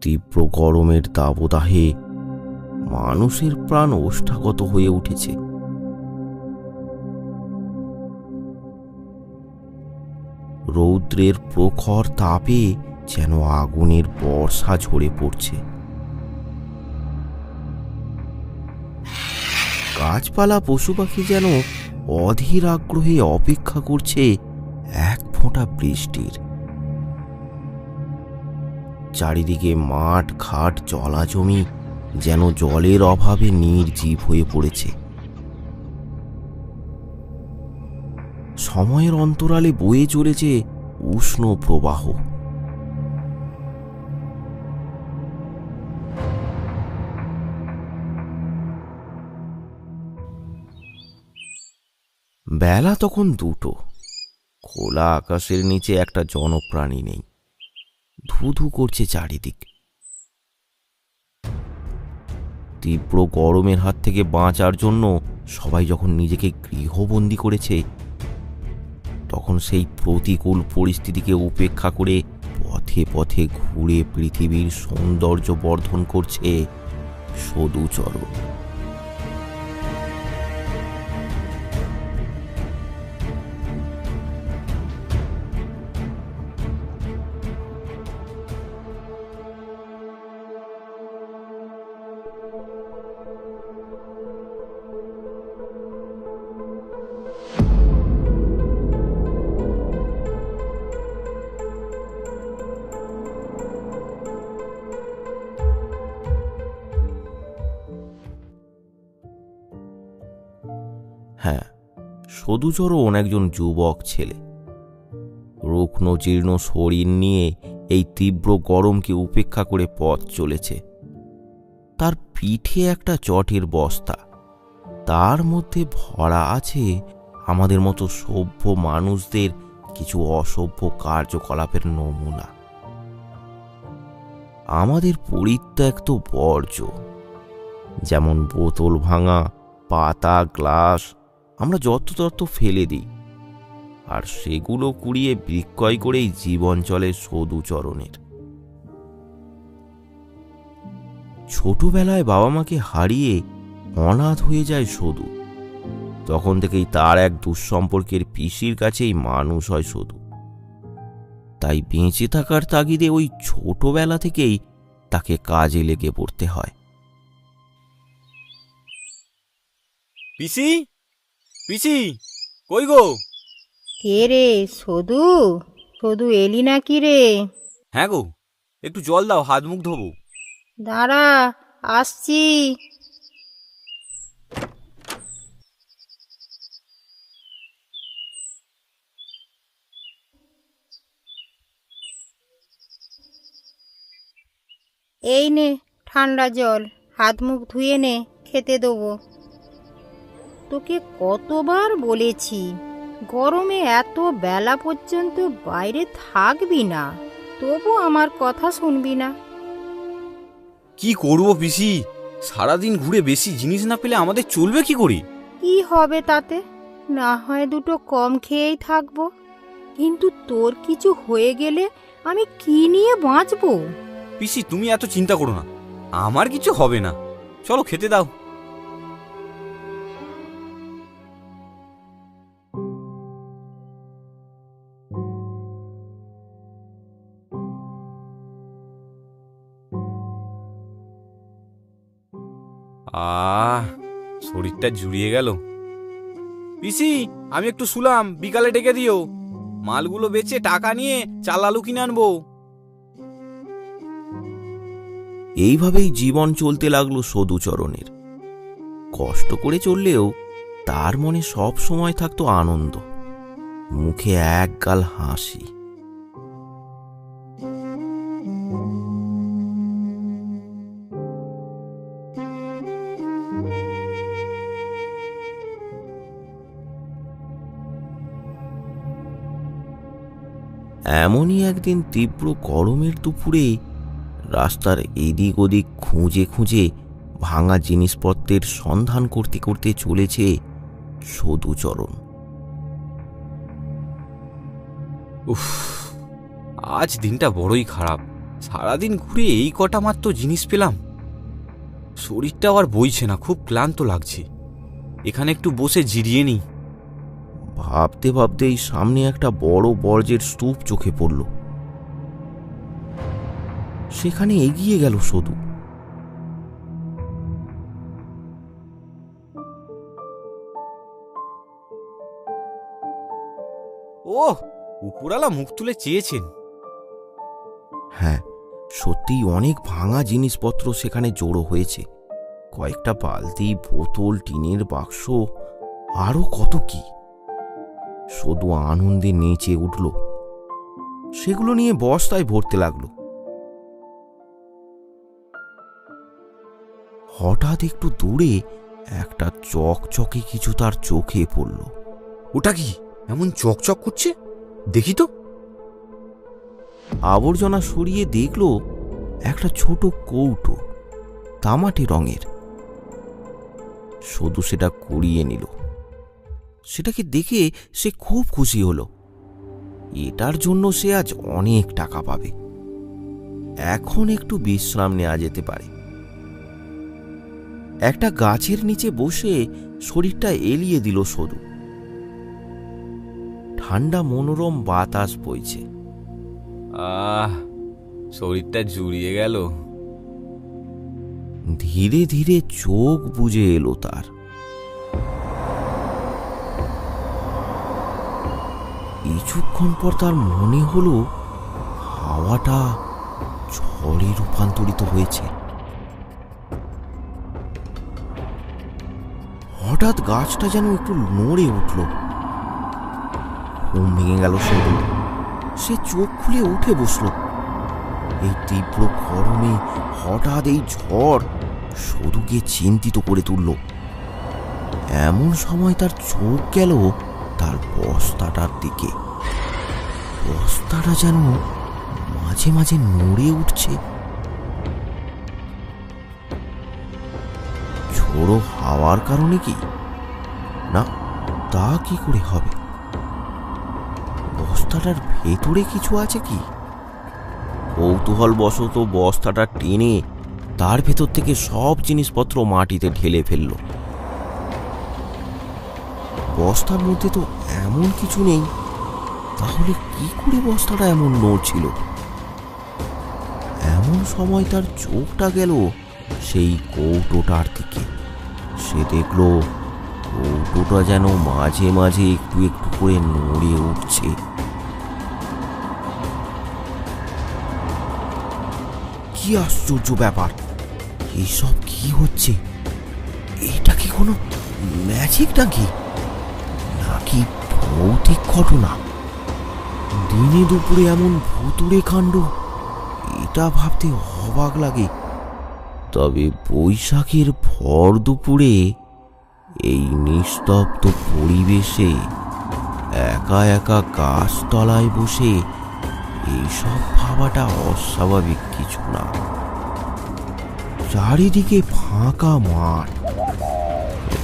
তীব্র গরমের দাবদাহে মানুষের প্রাণ ওষ্ঠাগত হয়ে উঠেছে। রৌদ্রের প্রখর তাপে যেন আগুনের বর্ষা ঝরে পড়ছে। গাছপালা পশু পাখি যেন অধীর আগ্রহে অপেক্ষা করছে এক ফোঁটা বৃষ্টির। চারিদিকে মাঠ ঘাট জলা জমি যেন জলের অভাবে নির্জীব হয়ে পড়েছে। সময়ের অন্তরালে বয়ে চলেছে উষ্ণ প্রবাহ। বেলা তখন 2টো। খোলা আকাশের নিচে একটা জনপ্রাণী নেই। ধুধু করছে চারিদিক। তীব্র গরমের হাত থেকে বাঁচার জন্য সবাই যখন নিজেকে গৃহবন্দী করেছে, তখন সেই প্রতিকূল পরিস্থিতিকে উপেক্ষা করে পথে পথে ঘুরে পৃথিবীর সৌন্দর্য বর্ধন করছে সদুচরণ। হ্যাঁ, সদুচরণ একজন যুবক ছেলে। রুগ্ন জীর্ণ শরীর নিয়ে এই তীব্র গরমকে উপেক্ষা করে পথ চলেছে। তার পিঠে একটা চটের বস্তা, তার মধ্যে ভরা আছে আমাদের মতো সভ্য মানুষদের কিছু অসভ্য কার্যকলাপের নমুনা। আমাদের পরিত্যক্ত বর্জ্য, যেমন বোতল ভাঙা, পাতা, গ্লাস আমরা যত্রতত্র ফেলে দিই, আর সেগুলো কুড়িয়ে বিক্রয় করেই জীবন চলে সদুচরণের। ছোটবেলায় বাবা মাকে হারিয়ে অনাথ হয়ে যায় সদু। তখন থেকেই তার এক দুঃসম্পর্কের পিসির কাছেই মানুষ হয় সদু। তাই বেঁচে থাকার তাগিদে ওই ছোটবেলা থেকেই তাকে কাজে লেগে পড়তে হয়। পিসি, পিসি, কই গো? কে রে? সদু, সদু এলি নাকি রে? হ্যাঁ গো, একটু জল দাও, হাত মুখ ধোবো। দাঁড়া, আসছি। এই নে ঠান্ডা জল, হাত মুখ ধুয়ে নে, খেতে দেবো। তোকে কতবার বলেছি গরমে এত বেলা পর্যন্ত বাইরে থাকবি না, তবু আমার কথা শুনবি না। কি করবো পিসি, সারাদিন ঘুরে বেশি জিনিস না পেলে আমাদের চলবে কি করে? কি হবে তাতে? না হয় দুটো কম খেয়েই থাকবো, কিন্তু তোর কিছু হয়ে গেলে আমি কি নিয়ে বাঁচবো? পিসি তুমি এত চিন্তা করো না, আমার কিছু হবে না। চলো খেতে দাও। শরীরটা জুড়িয়ে গেল। পিসি আমি একটু শুলাম, বিকালে ডেকে দিও। মালগুলো বেচে টাকা নিয়ে চাল আলু কিনে আনবো। এইভাবেই জীবন চলতে লাগলো সদুচরণের। কষ্ট করে চললেও তার মনে সব সময় থাকতো আনন্দ, মুখে একগাল হাসি। এমনই একদিন তীব্র গরমের দুপুরে রাস্তার এদিক ওদিক খুঁজে খুঁজে ভাঙা জিনিসপত্রের সন্ধান করতে করতে চলেছে সদুচরণ। উফ, আজ দিনটা বড়ই খারাপ। সারাদিন ঘুরে এই কটা মাত্র জিনিস পেলাম। শরীরটা আর বইছে না, খুব ক্লান্ত লাগছে। এখানে একটু বসে জিরিয়ে নিই। ভাবতে ভাবতেই সামনে একটা বড় বর্জ্যের স্তূপ চোখে পড়ল। সেখানে এগিয়ে গেল সদু। ওহ, উপরালা মুখ তুলে চেয়েছেন। হ্যাঁ, সত্যিই অনেক ভাঙা জিনিসপত্র সেখানে জড়ো হয়েছে। কয়েকটা বালতি, বোতল, টিনের বাক্স, আরো কত কি। সদু আনন্দে নেচে উঠল। সেগুলো নিয়ে বস্তায় ভরতে লাগলো। হঠাৎ একটু দূরে একটা চকচকে কিছু তার চোখে পড়ল। ওটা কি এমন চকচক করছে? দেখি তো। আবর্জনা সরিয়ে দেখল একটা ছোট কৌটো, তামাটে রঙের। সদু সেটা কুড়িয়ে নিল। সেটাকে দেখে সে খুব খুশি হলো। এটার জন্য সে আজ অনেক টাকা পাবে। এখন একটু বিশ্রাম নেওয়া যেতে পারে। একটা গাছের নিচে বসে শরীরটা এলিয়ে দিল সদু। ঠান্ডা মনোরম বাতাস বইছে। শরীরটা জুড়িয়ে গেল। ধীরে ধীরে চোখ বুজে এলো তার। কিছুক্ষণ পর তার মনে হলো হাওয়াটা ঝড়ে রূপান্তরিত হয়েছে। হঠাৎ গাছটা যেন একটু নড়ে উঠল। ঘুম ভেঙে গেল সদু। সে চোখ খুলে উঠে বসল। এই তীব্র গরমে হঠাৎ এই ঝড় সদুকে চিন্তিত করে তুলল। এমন সময় তার চোখ গেল তার বস্তাটার দিকে। বস্তাটা যেন মাঝে মাঝে নড়ে উঠছে। ঝোড়ো হাওয়ার কারণে কি? না, তা কি করে হবে? বস্তাটার ভেতরে কিছু আছে কি? কৌতূহলবশত বস্তাটা টেনে তার ভেতর থেকে সব জিনিসপত্র মাটিতে ঢেলে ফেলল। বস্তার মধ্যে তো এমন কিছু নেই। তাহলে কি করে বস্তাটা এমন নড়ছিল? এমন সময় তার চোখটা গেল সেই কৌটোটার দিকে। সে দেখল কৌটোটা যেন মাঝে মাঝে একটু একটু করে নড়ে উঠছে। কি আশ্চর্য ব্যাপার! এইসব কি হচ্ছে? এটা কি কোনো ম্যাজিক নাকি ভৌতিক ঘটনা? দিনে দুপুরে এমন ভুতুড়ে কাণ্ড, এটা ভাবতে অবাক লাগে। তবে বৈশাখের ভর দুপুরে এই নিস্তব্ধ পরিবেশে একা একা গাছতলায় বসে এইসব ভাবাটা অস্বাভাবিক কিছু না। চারিদিকে ফাঁকা মাঠ,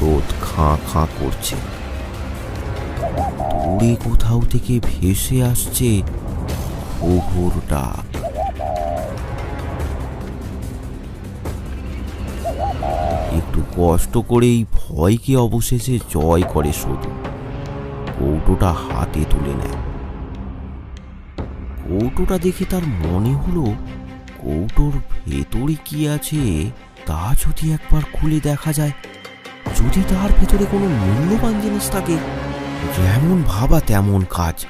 রোদ খাঁ খাঁ করছে। দূরে কোথাও থেকে ভেসে আসছে ঘুঘুর ডাক। একটু কষ্ট করেই ভয়কে অবশেষে জয় করে সদু। কৌটোটা হাতে তুলে নেয়। কৌটোটা দেখে তার মনে হলো কৌটোর ভেতরে কি আছে তা যদি একবার খুলে দেখা যায়। যদি তার ভেতরে কোনো মূল্যবান জিনিস থাকে। যেমন ভাবা তেমন কাজ।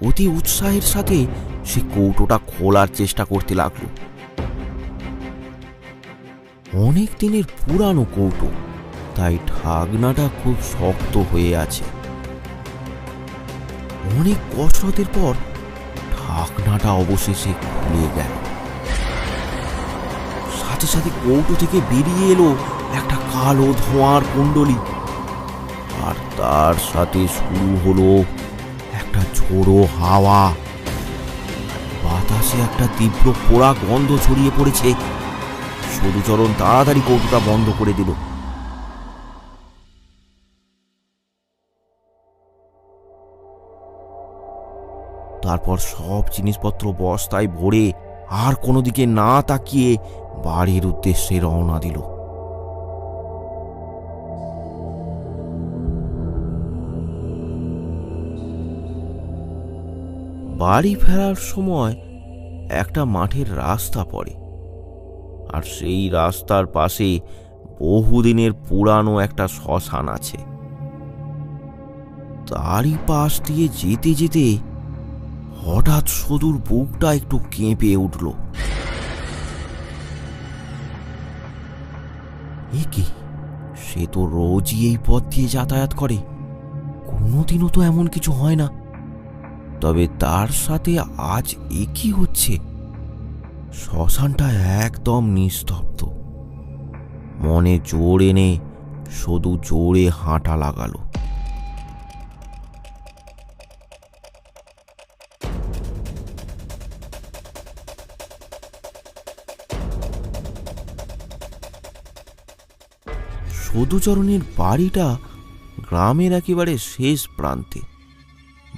অতি উৎসাহের সাথে সে কৌটোটা খোলার চেষ্টা করতে লাগলো। অনেক দিনের পুরানো কৌটো, তাই ঢাকনাটা খুব শক্ত হয়ে আছে। অনেক কসরতের পর ঢাকনাটা অবশেষে খুলে গেল। সাথে সাথে কৌটো থেকে বেরিয়ে এলো একটা কালো ধোঁয়ার কুণ্ডলী। আর তার সাথে শুরু হলো একটা ঝোড়ো হাওয়া। বাতাসে একটা তীব্র পোড়া গন্ধ ছড়িয়ে পড়েছে। সদুচরণ তাড়াতাড়ি কৌটোটা বন্ধ করে দিল। তারপর সব জিনিসপত্র বস্তায় ভরে আর কোনো দিকে না তাকিয়ে বাড়ির উদ্দেশ্যে রওনা দিল। বাড়ি ফেরার সময় একটা মাঠের রাস্তা পড়ে, আর সেই রাস্তার পাশে বহুদিনের পুরানো একটা শ্মশান আছে। তারই পাশ দিয়ে যেতে যেতে হঠাৎ সদুর বুকটা একটু কেঁপে উঠল। এ কি, সে তো রোজই এই পথ দিয়ে যাতায়াত করে, কোনোদিনও তো এমন কিছু হয় না। তবে তার সাথে আজ এ কি হচ্ছে? শ্মশানটা একদম নিস্তব্ধ। মনে জোর এনে সদু জোরে হাঁটা লাগালো। সদুচরণের বাড়িটা গ্রামের একেবারে শেষ প্রান্তে,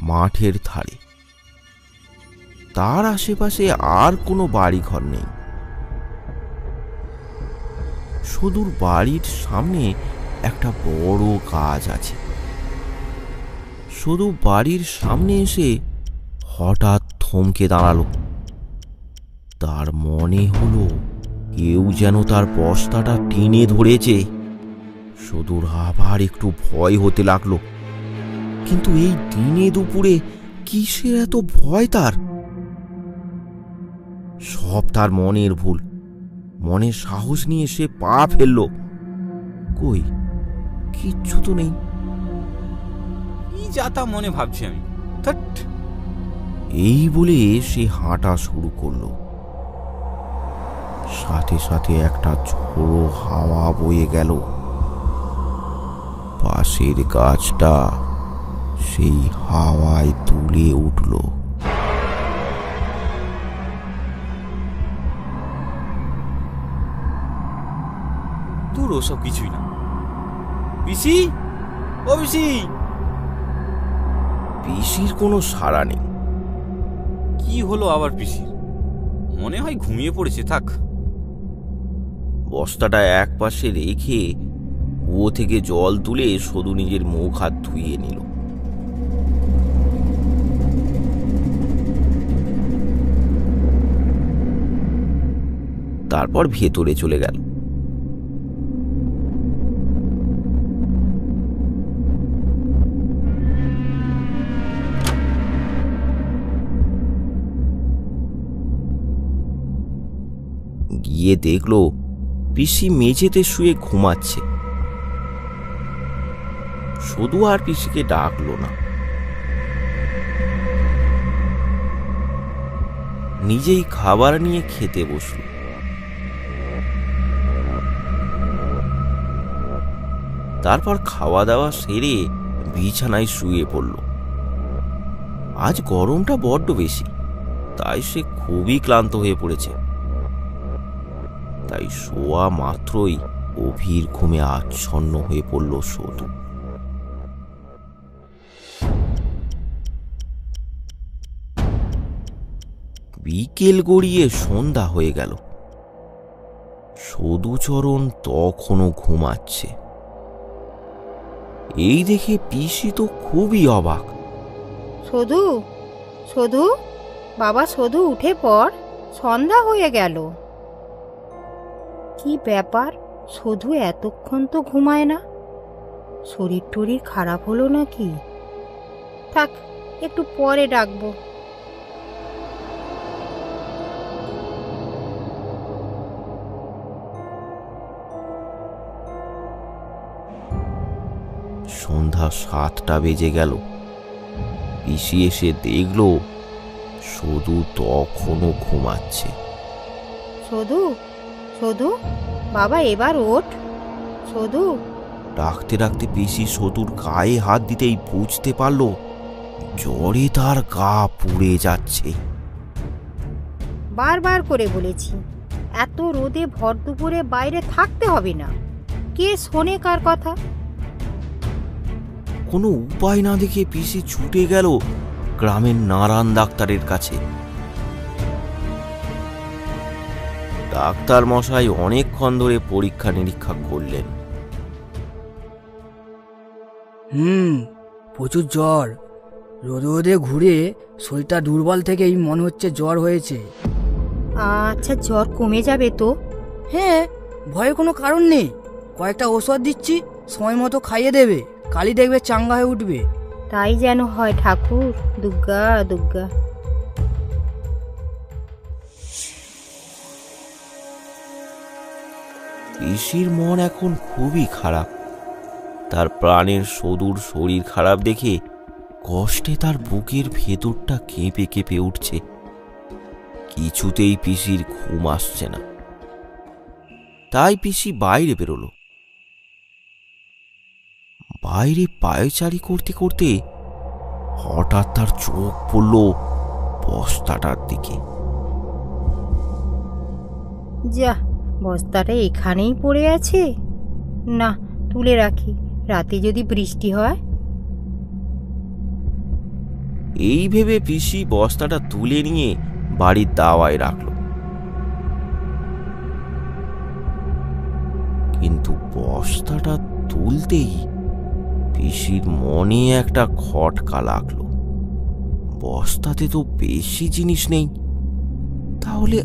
মাঠের ধারে। তার আশেপাশে আর কোনো বাড়িঘর নেই। সদুর বাড়ির সামনে একটা বড় গাছ আছে। সদু বাড়ির সামনে এসে হঠাৎ থমকে দাঁড়ালো। তার মনে হলো কেউ যেন তার বস্তাটা টেনে ধরেছে। সদুর আবার একটু ভয় হতে লাগলো, কিন্তু এই দিনে দুপুরে কিসের এত ভয় তার? সব তার মনের ভুল। মনে সাহস নিয়ে সে পা ফেলল। কই, কিচ্ছু তো নেই। কি যাতা মনে ভাবছি আমি। ধ্যাৎ। এই বলে সে হাঁটা শুরু করলো। সাথে সাথে একটা ঝোড়ো হাওয়া বয়ে গেল। পাশের গাছটা সেই হাওয়ায় দুলে উঠল। দূর, ওসব কিছুই না। পিসি, ও পিসি। পিসির কোনো সাড়া নেই। কি হলো আবার পিসির? মনে হয় ঘুমিয়ে পড়েছে। থাক। বস্তাটা এক পাশে রেখে কুয়ো থেকে জল তুলে সদু নিজের মুখ হাত ধুয়ে নিল। তারপর ভেতরে চলে গেল। গিয়ে দেখলো পিসি মেঝেতে শুয়ে ঘুমাচ্ছে। সদু আর পিসিকে ডাকলো না, নিজেই খাবার নিয়ে খেতে বসল। তারপর খাওয়া দাওয়া সেরে বিছানায় শুয়ে পড়ল। আজ গরমটা বড্ড বেশি, তাই সে খুবই ক্লান্ত হয়ে পড়েছে। তাই শোয়া মাত্রই গভীর ঘুমে আচ্ছন্ন হয়ে পড়ল সদু। বিকেল গড়িয়ে সন্ধ্যা হয়ে গেল। সদুচরণ তখনও ঘুমাচ্ছে। এই দেখে পিসি তো খুবই অবাক। সধু, সধু, বাবা সধু, উঠে পড়, সন্ধ্যা হয়ে গেল। কি ব্যাপার, সধু এতক্ষণ তো ঘুমায় না? শরীর টরীর খারাপ হলো নাকি? থাক, একটু পরে ডাকবো। সন্ধ্যা 7টা বেজে গেল। পিসি এসে দেখল সদু তখনও ঘুমাচ্ছে। সধু, সধু, বাবা এবার ওঠ। সধু। ডাকতে ডাকতে পিসি সদুর গায়ে হাত দিতেই বুঝতে পারল জ্বরে তার গা পুড়ে যাচ্ছে। বারবার করে বলেছি, এত রোদে ভর দুপুরে বাইরে থাকতে হবে না। কে শোনে কার কথা? কোনো উপায় না দেখে পিসি ছুটে গেল গ্রামের নারায়ণ ডাক্তারের কাছে। ডাক্তার মশাই অনেকক্ষণ ধরে পরীক্ষা নিরীক্ষা করলেন। প্রচুর জ্বর। রোদে রোদে ঘুরে শরীরটা দুর্বল থেকেই মনে হচ্ছে জ্বর হয়েছে। আচ্ছা, জ্বর কমে যাবে তো? হ্যাঁ, ভয়ের কোনো কারণ নেই। কয়েকটা ওষুধ দিচ্ছি, সময় মতো খাইয়ে দেবে, কালই দেখবে চাঙ্গা হয়ে উঠবে। তাই যেন হয় ঠাকুর, দুর্গা দুর্গা। পিসির মন এখন খুবই খারাপ। তার প্রাণের সদূর শরীর খারাপ দেখে কষ্টে তার বুকের ভেতরটা কেঁপে কেঁপে উঠছে। কিছুতেই পিসির ঘুম আসছে না। তাই পিসি বাইরে বেরোলো। বাইরে পায়চারি করতে করতে হঠাৎ তার চোখ পড়ল বস্তাটার দিকে। যা, বস্তাটা এখানেই পড়ে আছে। না, তুলে রাখি, রাতে যদি বৃষ্টি হয়। এই ভেবে পিসি বস্তাটা তুলে নিয়ে বাড়ির দাওয়ায় রাখল। কিন্তু বস্তাটা তুলতেই পিসির মনে একটা খটকা লাগলো। বস্তাতে তো বেশি জিনিস নেই, তাহলে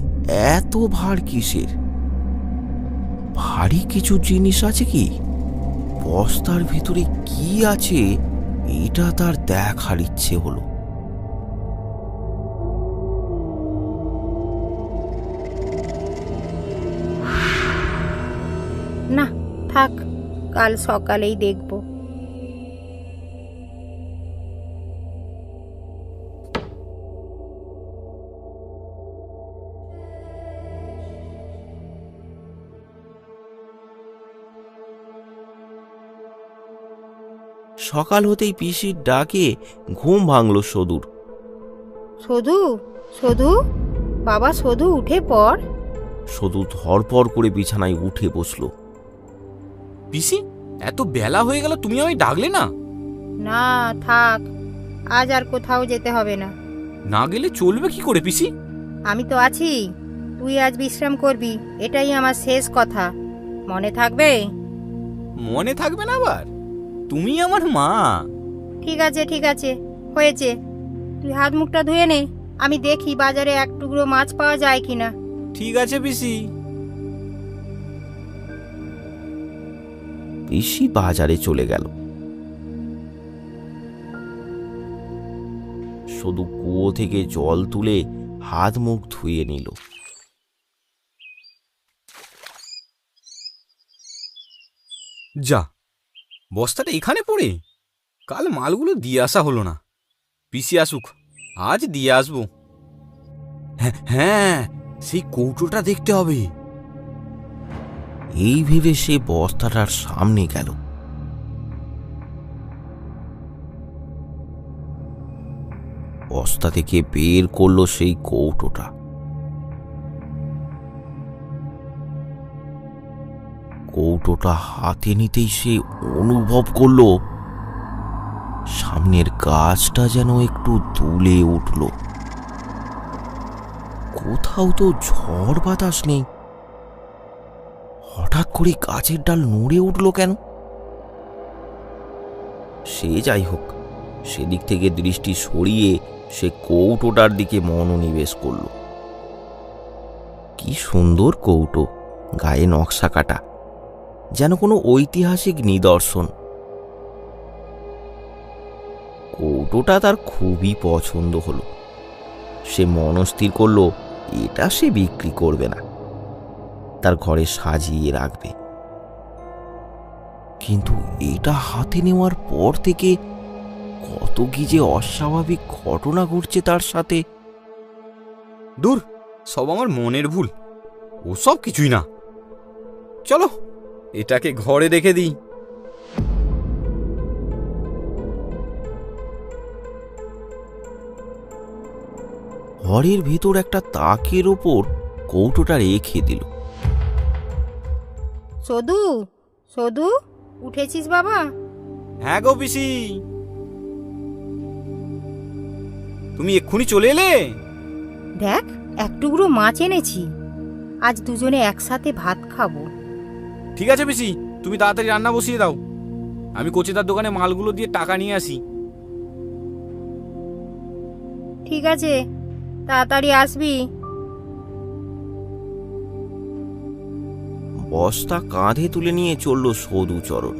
এত ভার কিসের? ভারী কিছু জিনিস আছে কি? বস্তার ভিতরে কি আছে এটা তার দেখার ইচ্ছে হলো। না, থাক, কাল সকালেই দেখব। সকাল হতেই পিসির ডাকে ঘুম ভাঙল সদুর। সধু, সধু, বাবা সধু, উঠে পড়। সদু ধরপড় করে বিছানায় উঠে বসল। পিসি, এত বেলা হয়ে গেল, তুমি আমায় ডাকলে না? না, থাক, আজ আর কোথাও যেতে হবে না। না গেলে চলবে কি করে পিসি? আমি তো আছি, তুই আজ বিশ্রাম করবি, এটাই আমার শেষ কথা। মনে থাকবে? মনে থাকবে না আবার? তুমি আমার মা। ঠিক আছে, ঠিক আছে, হয়েছে। তুই হাত মুখটা ধুয়ে নে, আমি দেখি বাজারে এক টুকরো মাছ পাওয়া যায় কিনা। ঠিক আছে পিসি। পিসি বাজারে চলে গেল। শুধু কুয়ো থেকে জল তুলে হাত মুখ ধুয়ে নিল। যা, বস্তাটা এখানে পড়ে? কাল মালগুলো দিয়ে আসা হলো না। পিসি আসুক, আজ দিয়ে আসবো। হ্যাঁ, সেই কৌটোটা দেখতে হবে। এই ভেবে সে বস্তাটার সামনে গেল। বস্তা থেকে বের করলো সেই কৌটোটা। কৌটোটা হাতে নিতেই সে অনুভব করলো সামনের গাছটা যেন একটু দুলে উঠল। কোথাও তো ঝড় বাতাস নেই, হঠাৎ করে গাছের ডাল নড়ে উঠল কেন? সে যাই হোক, সেদিক থেকে দৃষ্টি সরিয়ে সে কৌটোটার দিকে মনোনিবেশ করল। কি সুন্দর কৌটো, গায়ে নকশা কাটা, যেন কোনো ঐতিহাসিক নিদর্শন। কৌটোটা তার খুবই পছন্দ হলো। সে মনস্থির করলো এটা সে বিক্রি করবে না, তার ঘরে সাজিয়ে রাখবে। কিন্তু এটা হাতে নেওয়ার পর থেকে কত কি যে অস্বাভাবিক ঘটনা ঘটছে তার সাথে। দূর, সব আমার মনের ভুল, ও সব কিছুই না। চলো, এটাকে ঘরে রেখে দিই। ঘরের ভেতর একটা তাকের ওপর কৌটোটা রেখে দিল। সধু, সধু, উঠেছিস বাবা? হ্যাঁ গো পিসি, তুমি এক্ষুনি চলে এলে? দেখ, এক টুকরো মাছ এনেছি। আজ দুজনে একসাথে ভাত খাবো। ঠিক আছে পিসি, তুমি তাড়াতাড়ি রান্না বসিয়ে দাও, আমি কচিদার দোকানে মালগুলো দিয়ে টাকা নিয়ে আসি। ঠিক আছে, তাড়াতাড়ি আসবি। বস্তা কাঁধে তুলে নিয়ে চলল সদুচরণ।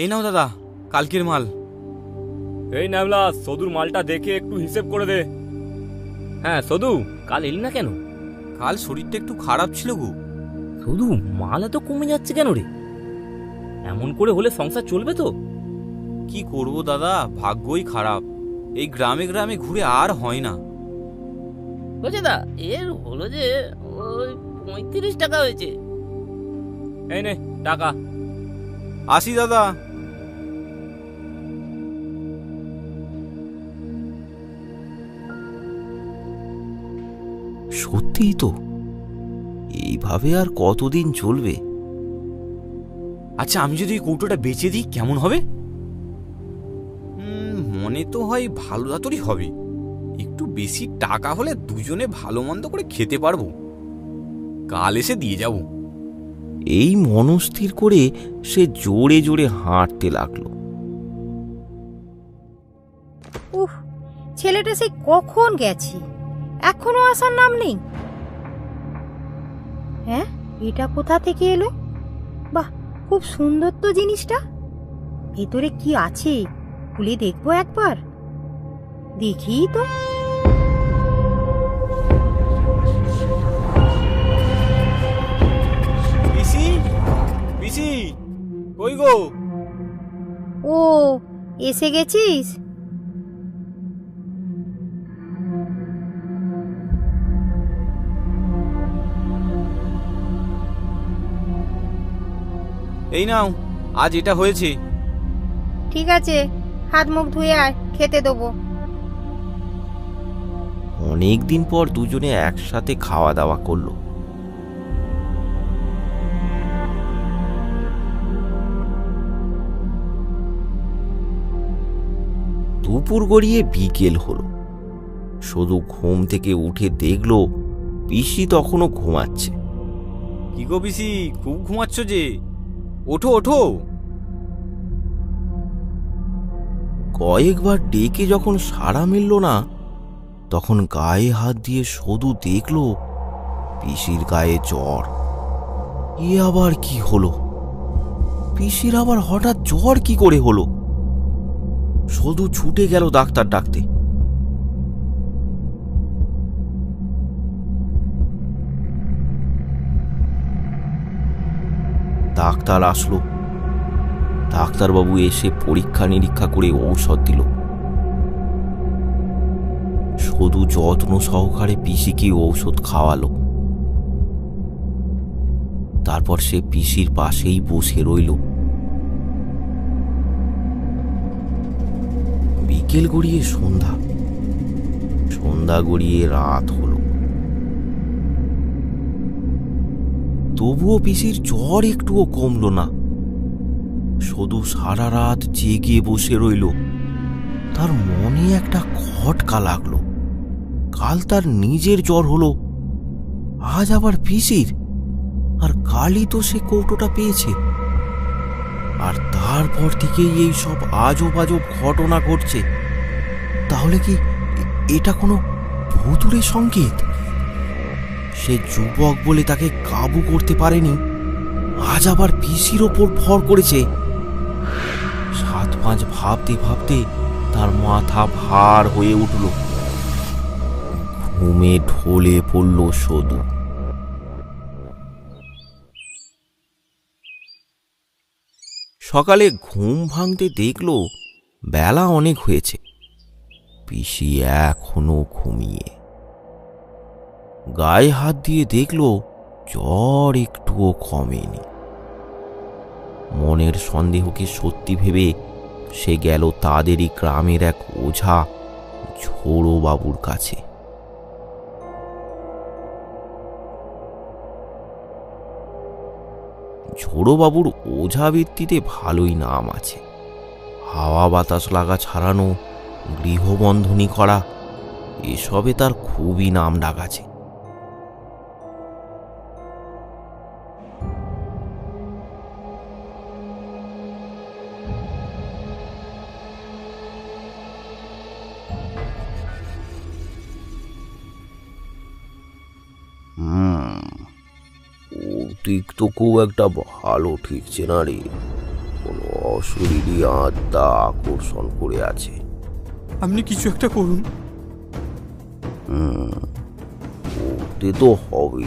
এই নাও দাদা, কালকের মাল। এই নামলা, সদুর মালটা দেখে একটু হিসেব করে দে। হ্যাঁ সদু, কাল এলি না কেন? কাল শরীরটা একটু খারাপ ছিল গো। সদু, মাল এত কমে যাচ্ছে কেন রে? এমন করে হলে সংসার চলবে তো? কি করব দাদা, ভাগ্যই খারাপ। এই গ্রামে গ্রামে ঘুরে আর হয় না। বলছে দা, এর হলো যে ওই 35 টাকা হয়েছে। এই নে টাকা। আসি দাদা। সত্যিই তো, এইভাবে আর কতদিন চলবে? আচ্ছা, আমি যদি এই কৌটোটা বেচে দিই কেমন হবে? মনে তো হয় ভালো দাতরই হবে। একটু বেশি টাকা হলে দুজনে ভালো মন্দ করে খেতে পারবো। কাল এসে দিয়ে যাব। এই মনস্থির করে সে জোরে জোরে হাঁটতে লাগলো। উফ, ছেলেটা সেই কখন গেছে, এখনো আসার নাম নেই। হ্যাঁ, এটা কোথা থেকে এলো? বাহ, খুব সুন্দর তো জিনিসটা। ভেতরে কি আছে খুলে দেখবো একবার। দেখি তো। পিসি, পিসি, কই গো? ও, এসে গেছিস? এই নাও, আজ এটা হয়েছে। ঠিক আছে, হাত মুখ ধুয়ে আয়, খেতে দেবো। অনেকদিন পর দুজনে একসাথে খাওয়া দাওয়া করলো। দুপুর গড়িয়ে বিকেল হলো। শুধু ঘুম থেকে উঠে দেখলো পিসি তখনও ঘুমাচ্ছে। কি গো পিসি, খুব ঘুমাচ্ছ যে? ওঠো ওঠো। কয়েকবার ডেকে যখন সাড়া মিলল না, তখন গায়ে হাত দিয়ে শুধু দেখল পিসির গায়ে জ্বর। এ আবার কি হলো? পিসির আবার হঠাৎ জ্বর কি করে হলো? শুধু ছুটে গেল ডাক্তার ডাকতে। ডাক্তার আসলো। ডাক্তারবাবু এসে পরীক্ষা নিরীক্ষা করে ঔষধ দিল। শুধু যত্ন সহকারে পিসিকে ঔষধ খাওয়ালো। তারপর সে পিসির পাশেই বসে রইল। বিকেল গড়িয়ে সন্ধ্যা, সন্ধ্যা গড়িয়ে রাত হলো। তবুও পিসির জ্বর একটুও কমল না। শুধু সারা রাত জেগে বসে রইল। তার মনে একটা খটকা লাগলো। কাল তার নিজের জ্বর হলো, আজ আবার পিসির। আর কালই তো সে কৌটোটা পেয়েছে। আর তারপর থেকেই এই সব আজব আজব ঘটনা ঘটছে। তাহলে কি এটা কোনো ভুতুড়ে সংকেত? সে যুবক বলে তাকে কাবু করতে পারেনি, আজ আবার পিসির ওপর ভর করেছে। 7-5 ভাবতে ভাবতে তার মাথা ভার হয়ে উঠল। ঘুমে ঢলে পড়ল সদু। সকালে ঘুম ভাঙতে দেখল বেলা অনেক হয়েছে। পিসি এখনো ঘুমিয়ে। গায়ে হাত দিয়ে দেখল জ্বর একটুও কমেনি। মনের সন্দেহকে সত্যি ভেবে সে গেল তাদেরই গ্রামের এক ওঝা ঝোড়ো বাবুর কাছে। ঝোড়োবাবুর ওঝা বৃত্তিতে ভালোই নাম আছে। হাওয়া বাতাস লাগা ছাড়ানো, গৃহবন্ধনী করা, এসবে তার খুবই নাম ডাক আছে। দিক তো খুব একটা ভালো ঠিকছে না রে। কোনো অশরীরী আত্মা আকর্ষণ করে আছে। আপনি কিছু একটা করুন। করতে তো হবে,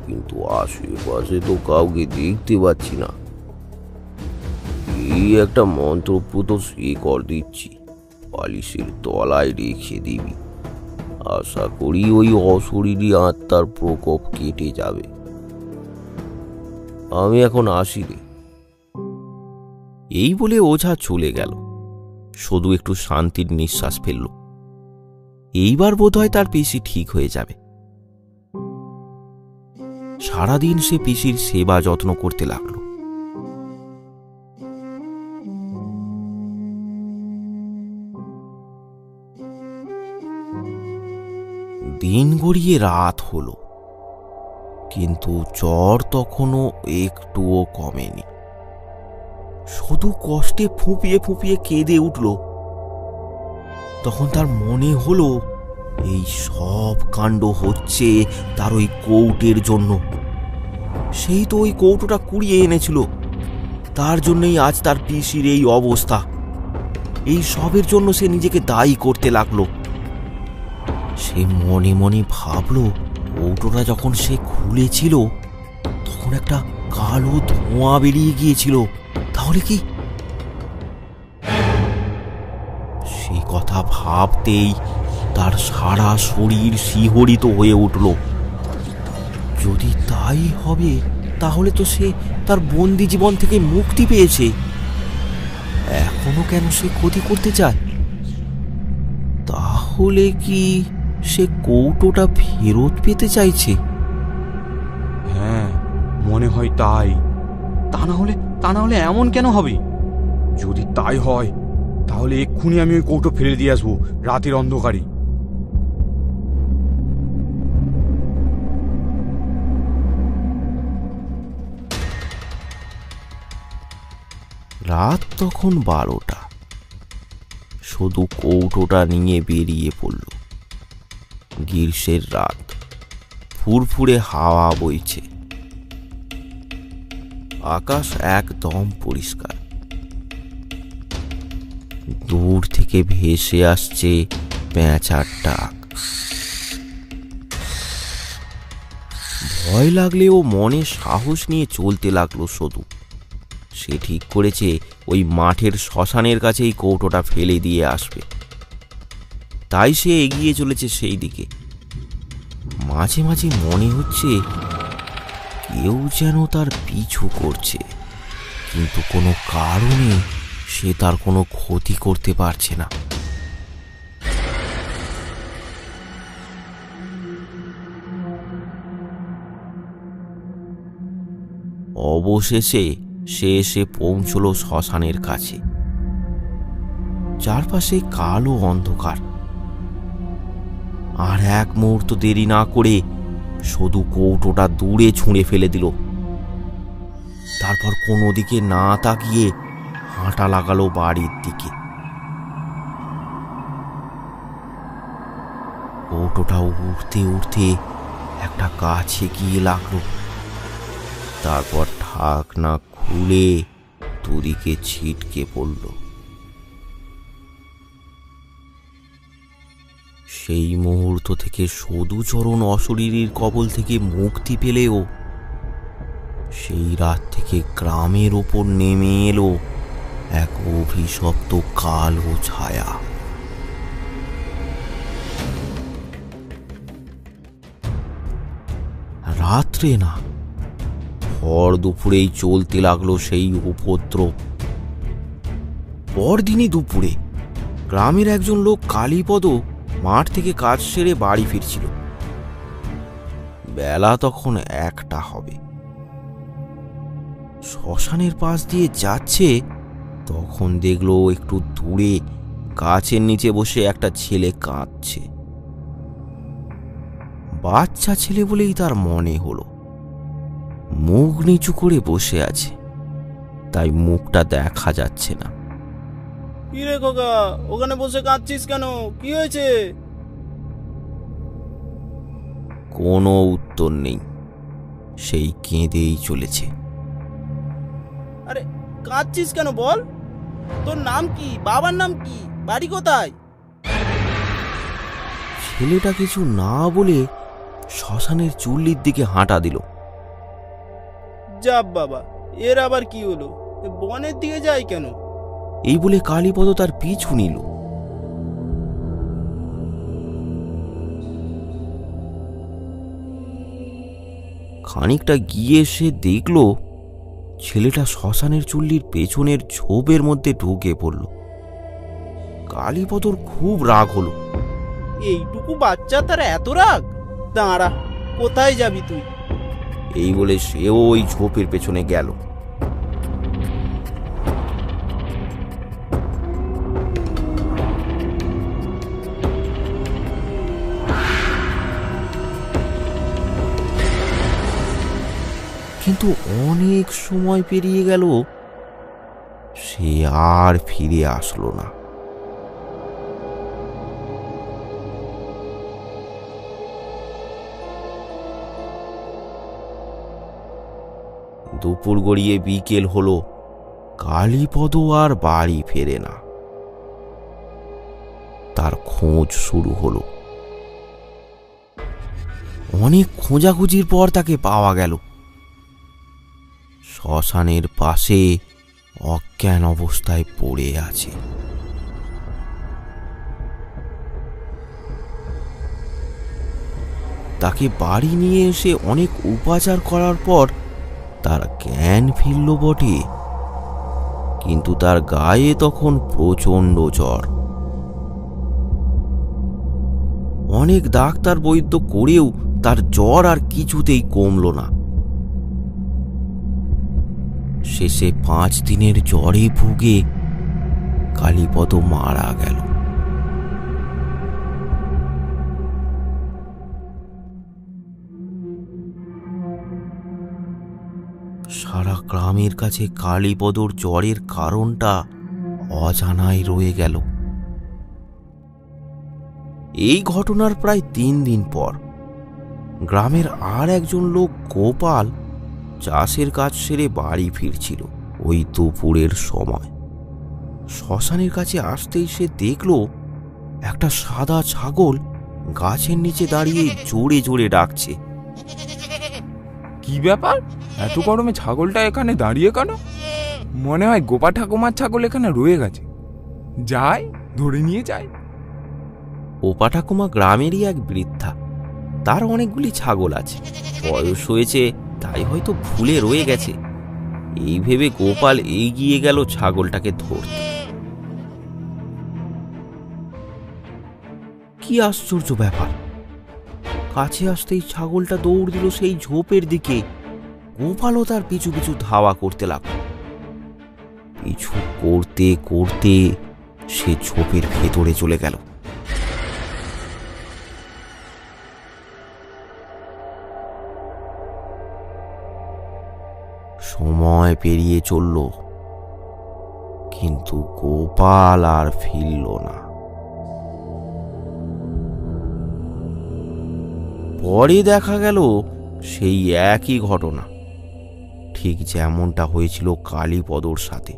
কিন্তু আশেপাশে তো কাউকে দেখতে পাচ্ছি না। এই একটা মন্ত্রপ্রুত শিকড় দিচ্ছি, বালিশের তলায় রেখে দিবি। আশা করি ওই অশরীরী আত্মার প্রকোপ কেটে যাবে। আমি এখন আসি রে। এই বলে ওঝা চলে গেল। শুধু একটু শান্তির নিঃশ্বাস ফেলল। এইবার বোধহয় তার পিসি ঠিক হয়ে যাবে। সারাদিন সে পিসির সেবা যত্ন করতে লাগলো। দিন গড়িয়ে রাত হলো, কিন্তু জ্বর তখনও একটুও কমেনি। শুধু কষ্টে ফুঁপিয়ে ফুঁপিয়ে কেঁদে উঠল। তখন তার মনে হলো এই সব কাণ্ড হচ্ছে তার ওই কৌটের জন্য। সেই তো ওই কৌটোটা কুড়িয়ে এনেছিল, তার জন্যই আজ তার পিসির এই অবস্থা। এই সবের জন্য সে নিজেকে দায়ী করতে লাগলো। সে মনে মনে ভাবলো, কৌটোটা যখন সে খুলেছিল তখন একটা কালো ধোঁয়া বেরিয়ে গিয়েছিল। তাহলে কি? সে কথা ভাবতেই তার সারা শরীর শিহরিত হয়ে উঠল। যদি তাই হবে, তাহলে তো সে তার বন্দি জীবন থেকে মুক্তি পেয়েছে। এখনো কেন সে ক্ষতি করতে চায়? তাহলে কি সে কৌটোটা ফেরত পেতে চাইছে? হ্যাঁ, মনে হয় তাই। তা না হলে এমন কেন হবে? যদি তাই হয়, তাহলে এক্ষুনি আমি ওই কৌটো ফেলে দিয়ে আসবো রাতের অন্ধকারে। রাত তখন 12টা। শুধু কৌটোটা নিয়ে বেরিয়ে পড়ল। গ্রীষ্মের রাত, ফুরফুরে হাওয়া বইছে, আকাশ একদম পরিষ্কার। দূর থেকে ভেসে আসছে পেঁচার ডাক। ভয় লাগলেও মনে সাহস নিয়ে চলতে লাগলো শুধু। সে ঠিক করেছে ওই মাঠের শ্মশানের কাছেই কৌটোটা ফেলে দিয়ে আসবে। তাই সে এগিয়ে চলেছে সেই দিকে। মাঝে মাঝে মনে হচ্ছে কেউ যেন তার পিছু করছে, কিন্তু কোনো কারণে সে তার কোনো ক্ষতি করতে পারছে না। অবশেষে সে এসে পৌঁছল শ্মশানের কাছে। চারপাশে কালো অন্ধকার। আর এক মুহূর্ত দেরি না করে শুধু কৌটোটা দূরে ছুঁড়ে ফেলে দিল। তারপর কোনো দিকে না তাকিয়ে হাঁটা লাগালো বাড়ির দিকে। কৌটোটা উঠতে উঠতে একটা গাছে গিয়ে লাগলো। তারপর ঢাকনা খুলে দুদিকে ছিটকে পড়ল। সেই মুহূর্ত থেকে সদুচরণ অশরীরীর কবল থেকে মুক্তি পেলেও সেই রাত থেকে গ্রামের ওপর নেমে এলো এক অভিশপ্ত কালো ছায়া। রাত্রে না, ভর দুপুরেই চলতে লাগলো সেই উপদ্রব। পরদিনই দুপুরে গ্রামের একজন লোক কালীপদ মাঠ থেকে কাজ সেরে বাড়ি ফিরছিল। বেলা তখন 1টা হবে। শ্মশানের পাশ দিয়ে যাচ্ছে তখন দেখলো একটু দূরে গাছের নিচে বসে একটা ছেলে কাঁদছে। বাচ্চা ছেলে বলেই তার মনে হলো। মুখ নিচু করে বসে আছে, তাই মুখটা দেখা যাচ্ছে না। কি রে খোকা, ওখানে বসে কাঁদছিস কেন? কি হয়েছে? কোনো উত্তর নেই, সেই কেঁদেই চলেছে। আরে কাঁদছিস কেন বল? তোর নাম কি? বাবার নাম কি? বাড়ি কোথায়? ছেলেটা কিছু না বলে শ্মশানের চুল্লির দিকে হাঁটা দিল। যাব বাবা, এর আবার কি হলো? এ বনের দিকে যায় কেন? এই বলে কালীপদ তার পিছু নিল। খানিকটা গিয়ে সে দেখল ছেলেটা শ্মশানের চুল্লির পেছনের ঝোপের মধ্যে ঢুকে পড়ল। কালীপদর খুব রাগ হলো। এইটুকু বাচ্চা তার এত রাগ? দাঁড়া, কোথায় যাবি তুই? এই বলে সেও ওই ঝোপের পেছনে গেল। কিন্তু অনেক সময় পেরিয়ে গেল, সে আর ফিরে আসলো না। দুপুর গড়িয়ে বিকেল হলো, কালীপদ আর বাড়ি ফেরে না। তার খোঁজ শুরু হলো। অনেক খোঁজাখুঁজির পর তাকে পাওয়া গেল। শ্মশানের পাশে অজ্ঞান অবস্থায় পড়ে আছে। তাকে বাড়ি নিয়ে এসে অনেক উপচার করার পর তার জ্ঞান ফিরল বটে, কিন্তু তার গায়ে তখন প্রচণ্ড জ্বর। অনেক ডাক্তার বৈদ্য করেও তার জ্বর আর কিছুতেই কমল না। শেষে 5 দিনের জ্বরে ভুগে কালীপদ মারা গেল। সারা গ্রামের কাছে কালীপদর জ্বরের কারণটা অজানাই রয়ে গেল। এই ঘটনার প্রায় 3 দিন পর গ্রামের আর একজন লোক গোপাল চাষের কাজ সেরে বাড়ি ফিরছিল। ওই দুপুরের সময় শ্মশানের কাছে আসতেই সে দেখল একটা সাদা ছাগল গাছের নিচে দাঁড়িয়ে জোরে জোরে ডাকছে। কি ব্যাপার, এত গরমে ছাগলটা এখানে দাঁড়িয়ে কেন? মনে হয় গোপা ঠাকুমার ছাগল এখানে রয়ে গেছে। যাই, ধরে নিয়ে যাই। গোপা ঠাকুমা গ্রামেরই এক বৃদ্ধা, তার অনেকগুলি ছাগল আছে। বয়স হয়েছে, তাই হয়তো ভুলে রয়ে গেছে। এই ভেবে গোপাল এগিয়ে গেল ছাগলটাকে ধরতে। কি আশ্চর্য ব্যাপার, কাছে আসতেই ছাগলটা দৌড় দিল সেই ঝোপের দিকে। গোপালও তার পিছু পিছু ধাওয়া করতে লাগল। পিছু করতে করতে সে ঝোপের ভেতরে চলে গেল। সময় পেরিয়ে চলল, কিন্তু গোপাল আর ফিরল না। পরে দেখা গেল সেই একই ঘটনা, ঠিক যেমনটা হয়েছিল কালীপদর সাথে।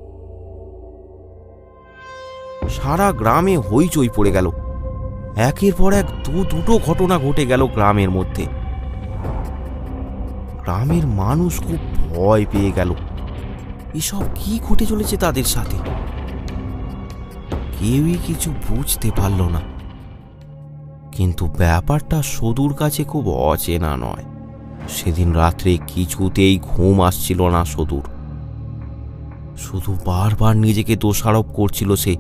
সারা গ্রামে হইচই পড়ে গেল। একের পর এক দুটো ঘটনা ঘটে গেল গ্রামের মধ্যে। গ্রামের মানুষ খুব ভয় পেয়ে গেল। এসব কি ঘটে চলেছে তাদের সাথে? কেউই কিছু বুঝতে পারল না। কিন্তু ব্যাপারটা সদুর কাছে খুব অচেনা নয়। সেদিন রাত্রে কিছুতেই ঘুম আসছিল না সদুর। শুধু বারবার নিজেকে দোষারোপ করছিল সে।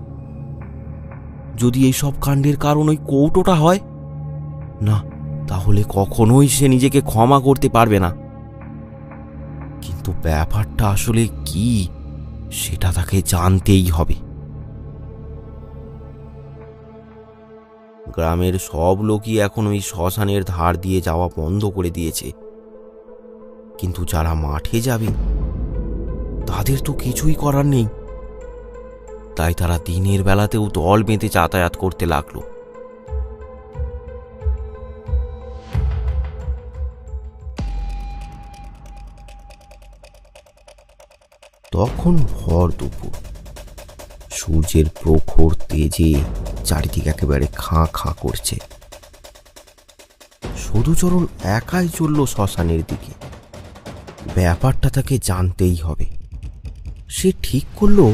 যদি এই সব কাণ্ডের কারণ ওই কৌটোটা হয়, না, তাহলে কখনোই সে নিজেকে ক্ষমা করতে পারবে না। কিন্তু ব্যাপারটা আসলে কি সেটা তাকে জানতেই হবে। গ্রামের সব লোকই এখন ওই শ্মশানের ধার দিয়ে যাওয়া বন্ধ করে দিয়েছে, কিন্তু যারা মাঠে যাবে তাদের তো কিছুই করার নেই। তাই তারা দিনের বেলাতেও দল বেঁধে যাতায়াত করতে লাগলো। তখন ভর দুপুর, সূর্যের প্রখর তেজে চারিদিকে একেবারে খাঁ খাঁ করছে। সধুচরণ একাই চলল শ্মশানের দিকে। ব্যাপারটা তাকে জানতেই হবে। সে ঠিক করলো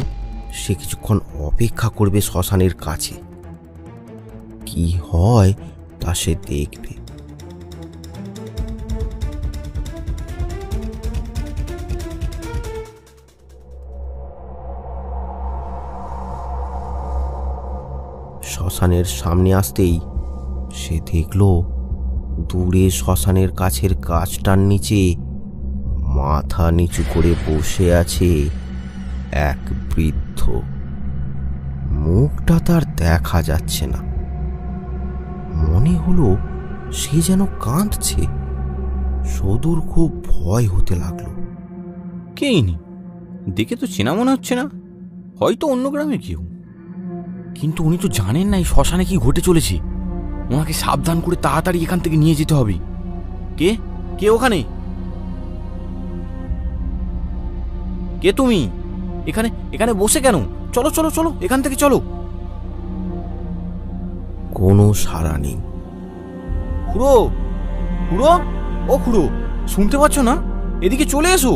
সে কিছুক্ষণ অপেক্ষা করবে শ্মশানের কাছে। কি হয় তা সে দেখবে। শ্মশানের সামনে আসতেই সে দেখল দূরে শ্মশানের কাছের গাছটার নিচে মাথা নিচু করে বসে আছে এক বৃদ্ধ। মুখটা তার দেখা যাচ্ছে না। মনে হলো সে যেন কাঁদছে। সদুর খুব ভয় হতে লাগলো। কে ইনি? দেখে তো চেনা মনে হচ্ছে না, হয়তো অন্য গ্রামের কেউ। কিন্তু উনি তো জানেন না এই শ্মশানে কি ঘটে চলেছে। ওনাকে সাবধান করে তাড়াতাড়ি এখান থেকে নিয়ে যেতে হবে। কে কে ওখানে? কে তুমি? এখানে এখানে বসে কেন? চলো চলো চলো, এখান থেকে চলো। কোনো সাড়া নেই। খুড়ো, খুড়ো, ও খুড়ো, শুনতে পাচ্ছ না? এদিকে চলে এসো।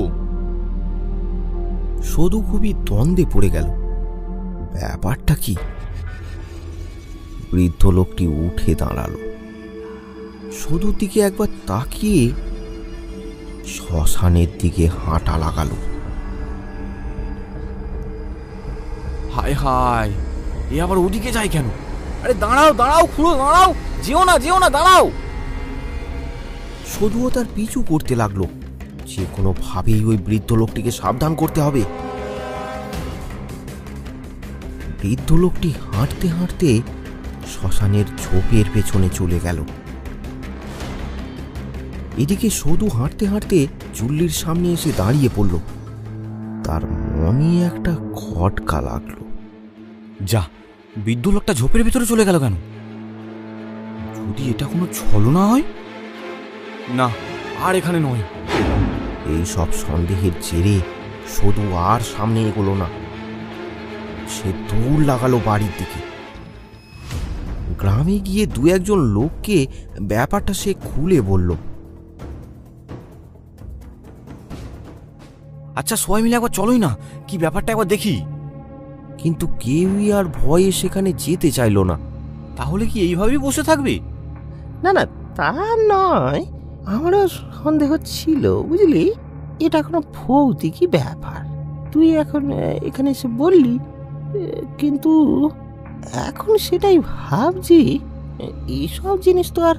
সদু খুবই দ্বন্দ্বে পড়ে গেল। ব্যাপারটা কি? বৃদ্ধ লোকটি উঠে দাঁড়ালো, সদুর দিকে একবার তাকিয়ে শ্মশানের দিকে হাঁটা লাগালো। হায় হায়, এ আবার ওদিকে যায় কেন? আরে দাঁড়াও দাঁড়াও খুড়ো, দাঁড়াও, যেও না যেও না, দাঁড়াও। সদুও তার পিছু করতে লাগলো। যে কোনো ভাবেই ওই বৃদ্ধ লোকটিকে সাবধান করতে হবে। বৃদ্ধ লোকটি হাঁটতে হাঁটতে শ্মশানের ঝোপের পেছনে চলে গেল। এদিকে সদু হাঁটতে হাঁটতে চুল্লির সামনে এসে দাঁড়িয়ে পড়ল। তার মনে একটা খটকা লাগলো। যা, বৃদ্ধ লোকটা ঝোপের ভেতরে চলে গেল কেন? যদি এটা কোনো ছলনা হয়? না, আর এখানে নয়। এই সব সন্দেহের জেরে সদু আর সামনে এগোলো না। সে দৌড় লাগালো বাড়ির দিকে। গ্রামে গিয়ে দু একজন লোককে ব্যাপারটা সে খুলে বলল। আচ্ছা সবাই মিলে একবার চলোই না, কি ব্যাপারটা একবার দেখি। কিন্তু কেউই আর ভয়ে সেখানে যেতে চাইল না। তাহলে কি এইভাবেই বসে থাকবে? না না, তা নয়, আমারও সন্দেহ ছিল, বুঝলি। এটা কোনো ভৌতিকই ব্যাপার। তুই এখন এখানে এসে বললি, কিন্তু এখন সেটাই ভাবছি, এইসব জিনিস তো আর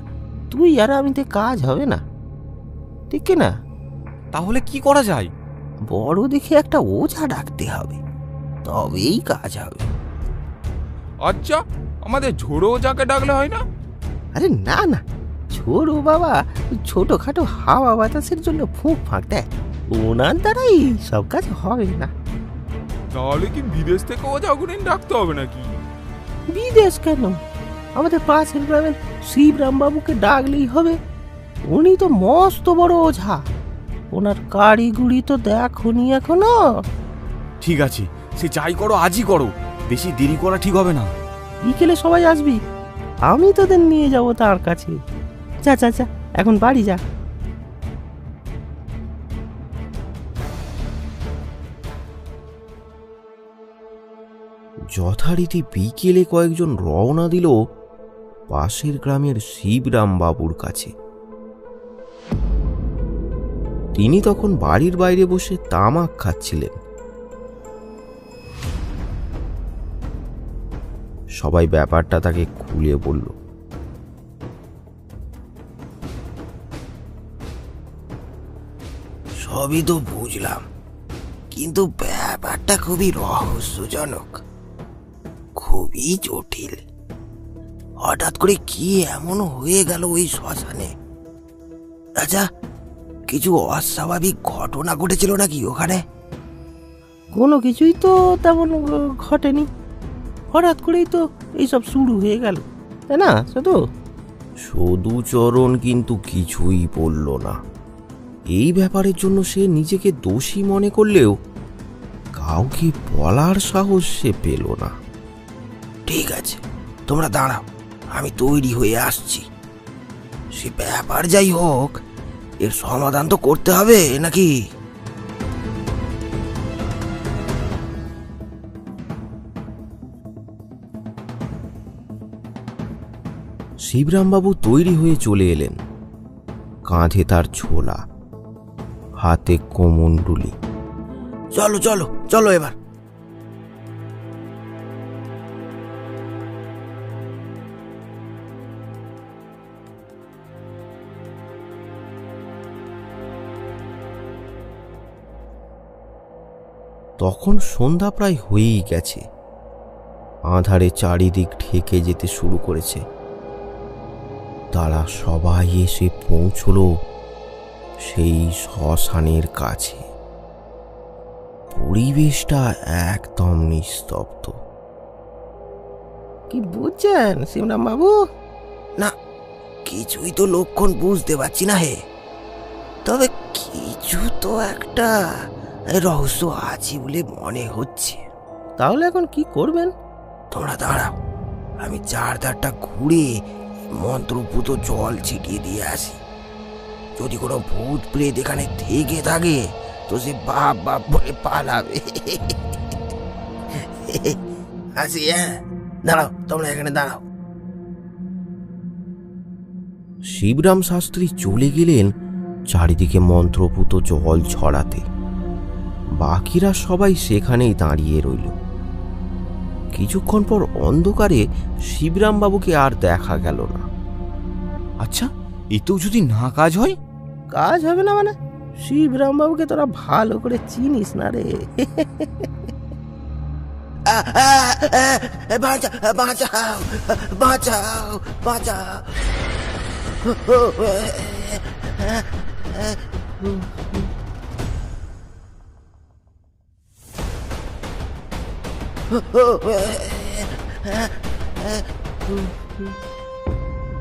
তুই আর আমিতে কাজ হবে না, ঠিক না? তাহলে কি করা যায়? বড় দেখে একটা ওঝা ডাকতে হবে, তবেই কাজ হবে। আচ্ছা, আমাদের ঝোড়ো যাকে ডাকলে হয় না? আরে না না, ছোড়ো বাবা ছোটখাটো হাওয়া বাতাসের জন্য ফুঁক ফাঁক দেয়, ওনার দ্বারাই সব কাজ হবে না। তাহলে কি বিদেশ থেকে ওঝাগুনিন ডাকতে হবে নাকি? বিদেশ কেন, আমাদের পাশের গ্রামের শিবরাম বাবুকে ডাকলেই হবে। উনি তো মস্ত বড় ওঝা, ওনার কারিগুড়ি তো দেখোনি এখনো। ঠিক আছে, সে যাই করো আজই করো, বেশি দেরি করা ঠিক হবে না। বিকেলে সবাই আসবি, আমি তোদের নিয়ে যাব তার কাছে। যা যা যা, এখন বাড়ি যা। যথারীতি বিকেলে কয়েকজন রওনা দিল পাশের গ্রামের শিবরাম বাবুর কাছে। তিনি তখন বাড়ির বাইরে বসে তামাক খাচ্ছিলেন। সবাই ব্যাপারটা তাকে খুলে বলল। সবই তো বুঝলাম, কিন্তু ব্যাপারটা খুবই রহস্যজনক, খুবই জটিল। হঠাৎ করে কি এমন হয়ে গেল ওই শ্মশানে? আচ্ছা, কিছু অস্বাভাবিক ঘটনা ঘটেছিল নাকি ওখানে? কোনো কিছুই তো তেমন ঘটেনি, হঠাৎ করেই তো এইসব শুরু হয়ে গেল, তাই না শুধু? সদুচরণ কিন্তু কিছুই বলল না। এই ব্যাপারের জন্য সে নিজেকে দোষী মনে করলেও কাউকে বলার সাহস সে পেল না। ঠিক আছে, তোমরা দাঁড়াও, আমি তৈরি হয়ে আসছি। সে ব্যাপার যাই হোক, এর সমাধান তো করতে হবে নাকি? শিবরামবাবু তৈরি হয়ে চলে এলেন, কাঁধে তার ছোলা, হাতে কোমণ্ডুলি। চলো চলো চলো এবার। তখন সন্ধ্যা প্রায় হয়েই গেছে, আঁধারে চারিদিক ঢেকে যেতে শুরু করেছে। তারা সবাই এসে পৌঁছল সেই শ্মশানের কাছে। পরিবেশটা একদম নিস্তব্ধ। কি বুঝছেন শিবরাম বাবু? না, কিছুই তো লক্ষণ বুঝতে পারছি না হে, তবে কিছু তো একটা রহস্য আছে বলে মনে হচ্ছে। তাহলে এখন কি করবেন? তোমরা দাঁড়াও, আমি চারধারটা ঘুরে মন্ত্রপুত জল ছিটিয়ে দিয়ে আসি। যদি কোনো ভূত প্রেত এখানে থেকে থাকে তো সে বাপ বাপ বলে পালাবে। আসি, হ্যাঁ, দাঁড়াও, তোমরা এখানে দাঁড়াও। শিবরাম শাস্ত্রী চলে গেলেন চারিদিকে মন্ত্রপুত জল ছড়াতে। বাকিরা সবাই সেখানেই দাঁড়িয়ে রইল। কিছুক্ষণ পর অন্ধকারে শিবরাম বাবুকে আর দেখা গেল না। আচ্ছা, এতেও যদি না কাজ হয়? কাজ হবে না মানে? শিবরাম বাবুকে তোরা ভালো করে চিনিস না রে। বাঁচাও বাঁচাও বাঁচাও বাঁচাও।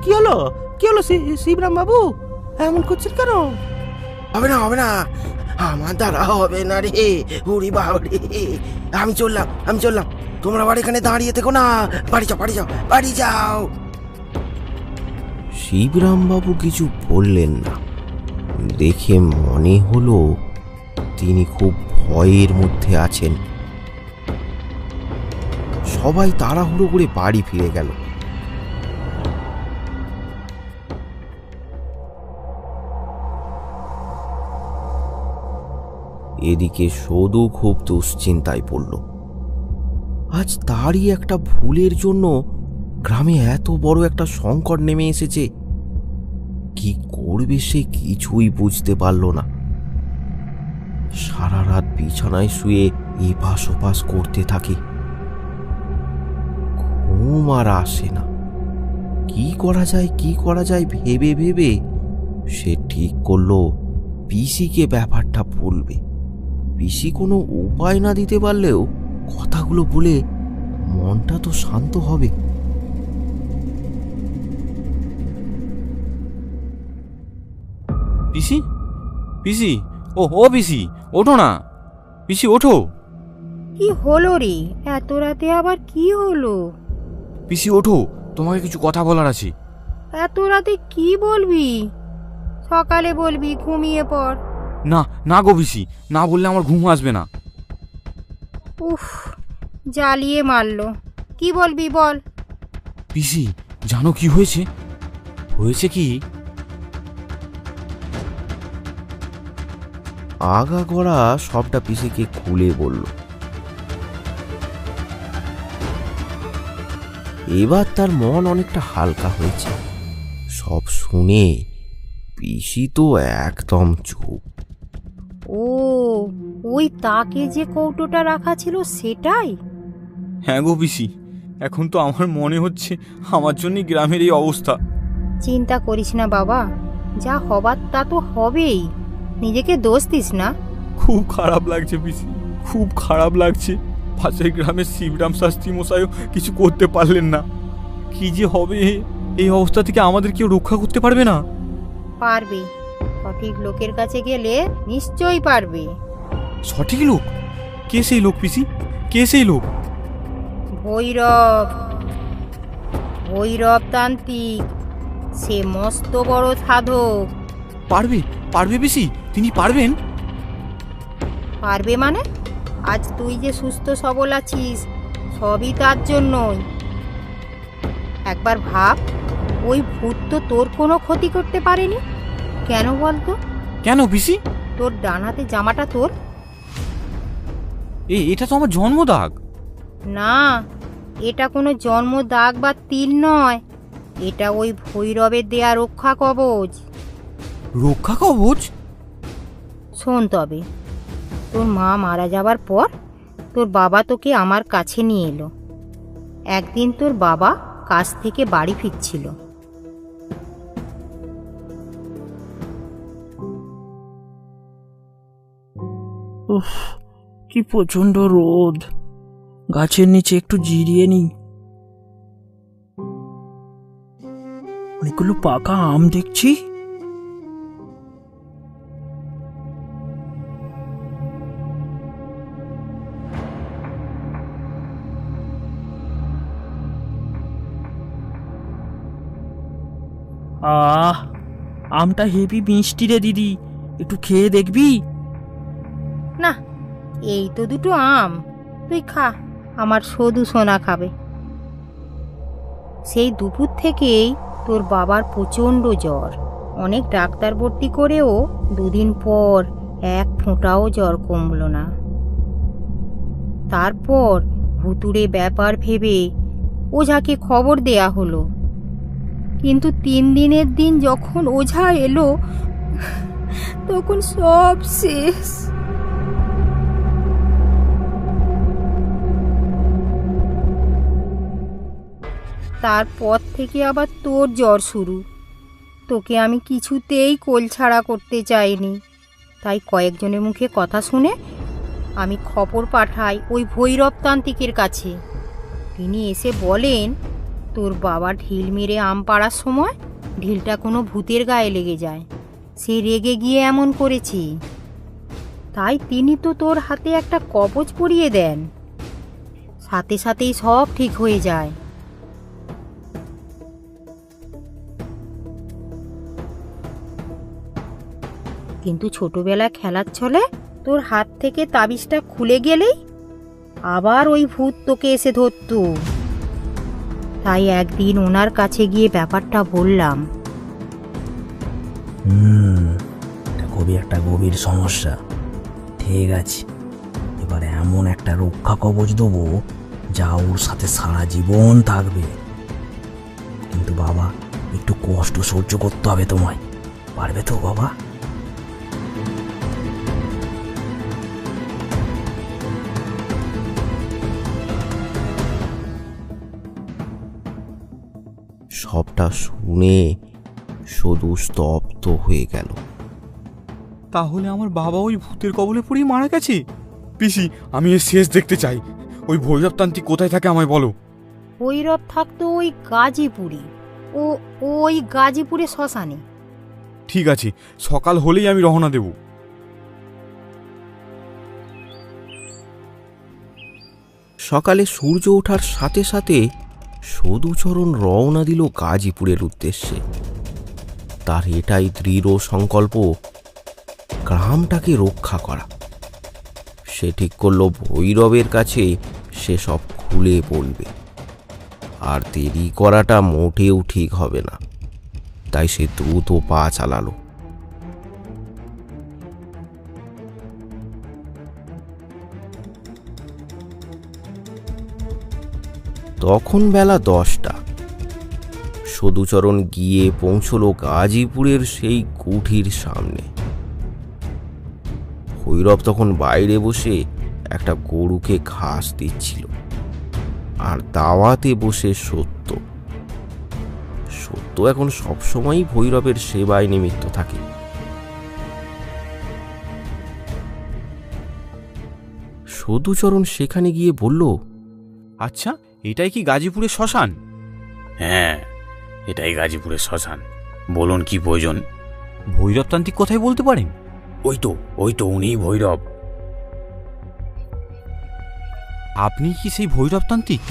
কি হলো, কি হলো শিবরাম বাবু, এমন করছেন কেন? হবে না, হবে না, আমার দ্বারা হবে না রে। উড়ি বাবরে, আমি চললাম। তোমরা আবার এখানে দাঁড়িয়ে থেকো না, বাড়ি যাও, বাড়ি যাও, বাড়ি যাও। শিবরাম বাবু কিছু বললেন না। দেখে মনে হলো তিনি খুব ভয়ের মধ্যে আছেন। সবাই তাড়াহুড়ো করে বাড়ি ফিরে গেল। এদিকে সদু খুব দুশ্চিন্তায় পড়ল। আজ তারই একটা ভুলের জন্য গ্রামে এত বড় একটা সংকট নেমে এসেছে। কি করবে সে কিছুই বুঝতে পারল না। সারা রাত বিছানায় শুয়ে এপাশ ওপাশ করতে থাকে, ঘুম আর আসে না। কি করা যায় ভেবে ভেবে সে ঠিক করলো পিসিকে ব্যাপারটা বলবে। পিসি কোনো উপায় না দিতে পারলেও কথাগুলো বলে মনটা তো শান্ত হবে। পিসি, পিসি, ও পিসি, ওঠো না, পিসি ওঠো। কি হলো রে, এত রাতে আবার কি হলো? পিসি ওঠো, তোমাকে কিছু কথা বলার আছে। এত রাতে কি বলবি? সকালে বলবি, ঘুমিয়ে পড়। না না গো পিসি, না বললে আমার ঘুম আসবে না। উফ, জ্বালিয়ে মারলো। কি বলবি বল। পিসি, জানো কি হয়েছে? হয়েছে কি, আগাগোড়া সবটা পিসিকে খুলে বলল। এবার তার মন অনেকটা হালকা হয়েছে। সব শুনে পিসি তো একদম চুপ। ও, ওই তাকে যে কৌটোটা রাখা ছিল সেটাই? হ্যাঁ গো পিসি, এখন তো আমার মনে হচ্ছে আমার জন্যই গ্রামের এই অবস্থা। চিন্তা করিস না বাবা, যা হবার তা তো হবেই, নিজেকে দোষ দিস না। খুব খারাপ লাগছে পিসি, খুব খারাপ লাগছে। পাশের গ্রামের শিবরাম শাস্ত্রী মশাইও কিছু করতে পারলেন না। কি যে হবে, এই অবস্থা থেকে আমাদের কেউ রক্ষা করতে পারবে না? পারবে, সঠিক লোকের কাছে গেলে নিশ্চয়ই পারবে। সঠিক লোক? কে সেই লোক পিসি, কে সেই লোক? ভৈরব, ভৈরব তান্ত্রিক, সে মস্ত বড় সাধক। পারবে, পারবে পিসি, তিনি পারবেন? পারবে মানে? আজ তুই যে সুস্থ সবল আছিস সবই তার জন্যই। একবার ভাব, ওই ভূত তো তোর কোনো ক্ষতি করতে পারেনি। কেন বলতো? কেন পিসি? তোর ডান হাতে জামাটা তোর। এটা তো আমার জন্মদাগ। না, এটা কোনো জন্ম দাগ বা তিল নয়, এটা ওই ভৈরবের দেয়া রক্ষা কবচ। রক্ষা কবচ? শোন তবে, তোর মা মারা যাবার পর তোর বাবা তোকে আমার কাছে নিয়ে এলো। একদিন তোর বাবা কাজ থেকে বাড়ি ফিরছিল। উফ, কি প্রচন্ড রোদ, গাছের নিচে একটু জিরিয়ে নি। অনেকগুলো পাকা আম দেখছি। আমটা হেভি মিষ্টি রে দিদি, একটু খেয়ে দেখবি? না, এই তো দুটো আম, তুই খা, আমার শুধু সোনা খাবে। সেই দুপুর থেকেই তোর বাবার প্রচণ্ড জ্বর। অনেক ডাক্তার ভর্তি করেও দুদিন পর এক ফোঁটাও জ্বর কমল না। তারপর ভুতুড়ে ব্যাপার ভেবে ওঝাকে খবর দেয়া হলো, কিন্তু 3 দিনের দিন যখন ওঝা এলো তখন সব শেষ। তারপর থেকে আবার তোর জ্বর শুরু। তোকে আমি কিছুতেই কোল ছাড়া করতে চাইনি, তাই কয়েকজনের মুখে কথা শুনে আমি খবর পাঠাই ওই ভৈরব তান্ত্রিকের কাছে। তিনি এসে বলেন তোর বাবা ঢিল মেরে আম পাড়ার সময় ঢিলটা কোনো ভূতের গায়ে লেগে যায়, সে রেগে গিয়ে এমন করেছে। তাই তিনি তো তোর হাতে একটা কবচ পরিয়ে দেন, সাথে সাথেই সব ঠিক হয়ে যায়। কিন্তু ছোটবেলায় খেলার ছলে তোর হাত থেকে তাবিজটা খুলে গেলেই আবার ওই ভূত তোকে এসে ধরত। তাই একদিন ওনার কাছে গিয়ে ব্যাপারটা বললাম। এটা খুবই একটা গভীর সমস্যা। ঠিক আছে, এবারে এমন একটা রক্ষা কবচ দেবো যা ওর সাথে সারা জীবন থাকবে। কিন্তু বাবা, একটু কষ্ট সহ্য করতে হবে তোমায়। পারবে তো বাবা? সবটা শুনে শুধু স্তব্ধ হয়ে গেল। তাহলে আমার বাবা ওই ভূতের কবলে পড়েই মারা গেছে? পিসি, আমি এর শেষ দেখতে চাই। ওই ভৈরবতান্ত্রিক কোথায় থাকে আমায় বলো। ভৈরব থাকতো ওই গাজীপুরে, ওই গাজীপুরে শ্মশানে। ঠিক আছে, সকাল হলেই আমি রওনা দেব। সকালে সূর্য ওঠার সাথে সাথে সদুচরণ রওনা দিল গাজীপুরের উদ্দেশ্যে। তার এটাই দৃঢ় সংকল্প, গ্রামটাকে রক্ষা করা। সে ঠিক করলো ভৈরবের কাছে সে সব খুলে বলবে, আর দেরি করাটা মোটেও ঠিক হবে না। তাই সে দ্রুত পা চালালো। তখন বেলা 10টা। সদুচরণ গিয়ে পৌঁছলো গাজীপুরের সেই কুঠির সামনে। ভৈরব তখন বাইরে বসে একটা গরুকে ঘাস দিচ্ছিল, আর দাওয়াতে বসে সত্য এখন সবসময়ই ভৈরবের সেবায় নিমিত্ত থাকে। সদুচরণ সেখানে গিয়ে বলল, আচ্ছা, এটাই কি গাজীপুরের শ্মশান? হ্যাঁ, এটাই গাজীপুরের শ্মশান। বলুন কি প্রয়োজন? ভৈরবতান্ত্রিক কোথায় বলতে পারেন? ওই তো উনিই ভৈরব। আপনি কি সেই ভৈরবতান্ত্রিক?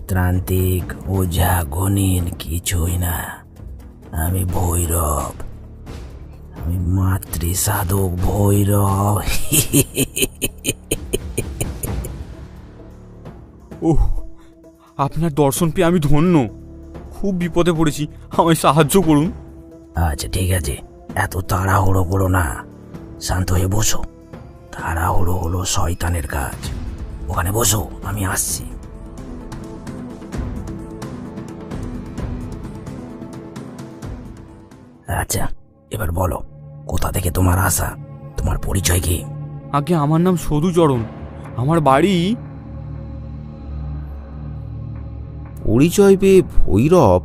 ত্রান্তিক, ওঝা, গণিন কিছুই না। আমি ভৈরব, আমি মাতৃ সাধক ভৈরব। ওহ, আপনার দর্শন পেয়ে আমি ধন্য। খুব বিপদে পড়েছি, আমায় সাহায্য করুন। আচ্ছা ঠিক আছে, এত তাড়াহুড়ো করো না, শান্ত হয়ে বসো। তাড়াহুড়ো হলো শয়তানের কাজ। ওখানে বসো, আমি আসছি। আচ্ছা, এবার বলো, কোথা থেকে তোমার আসা, তোমার পরিচয় কি? আগে আমার নাম সদুচরণ, আমার বাড়ি। পরিচয় পেয়ে ভৈরব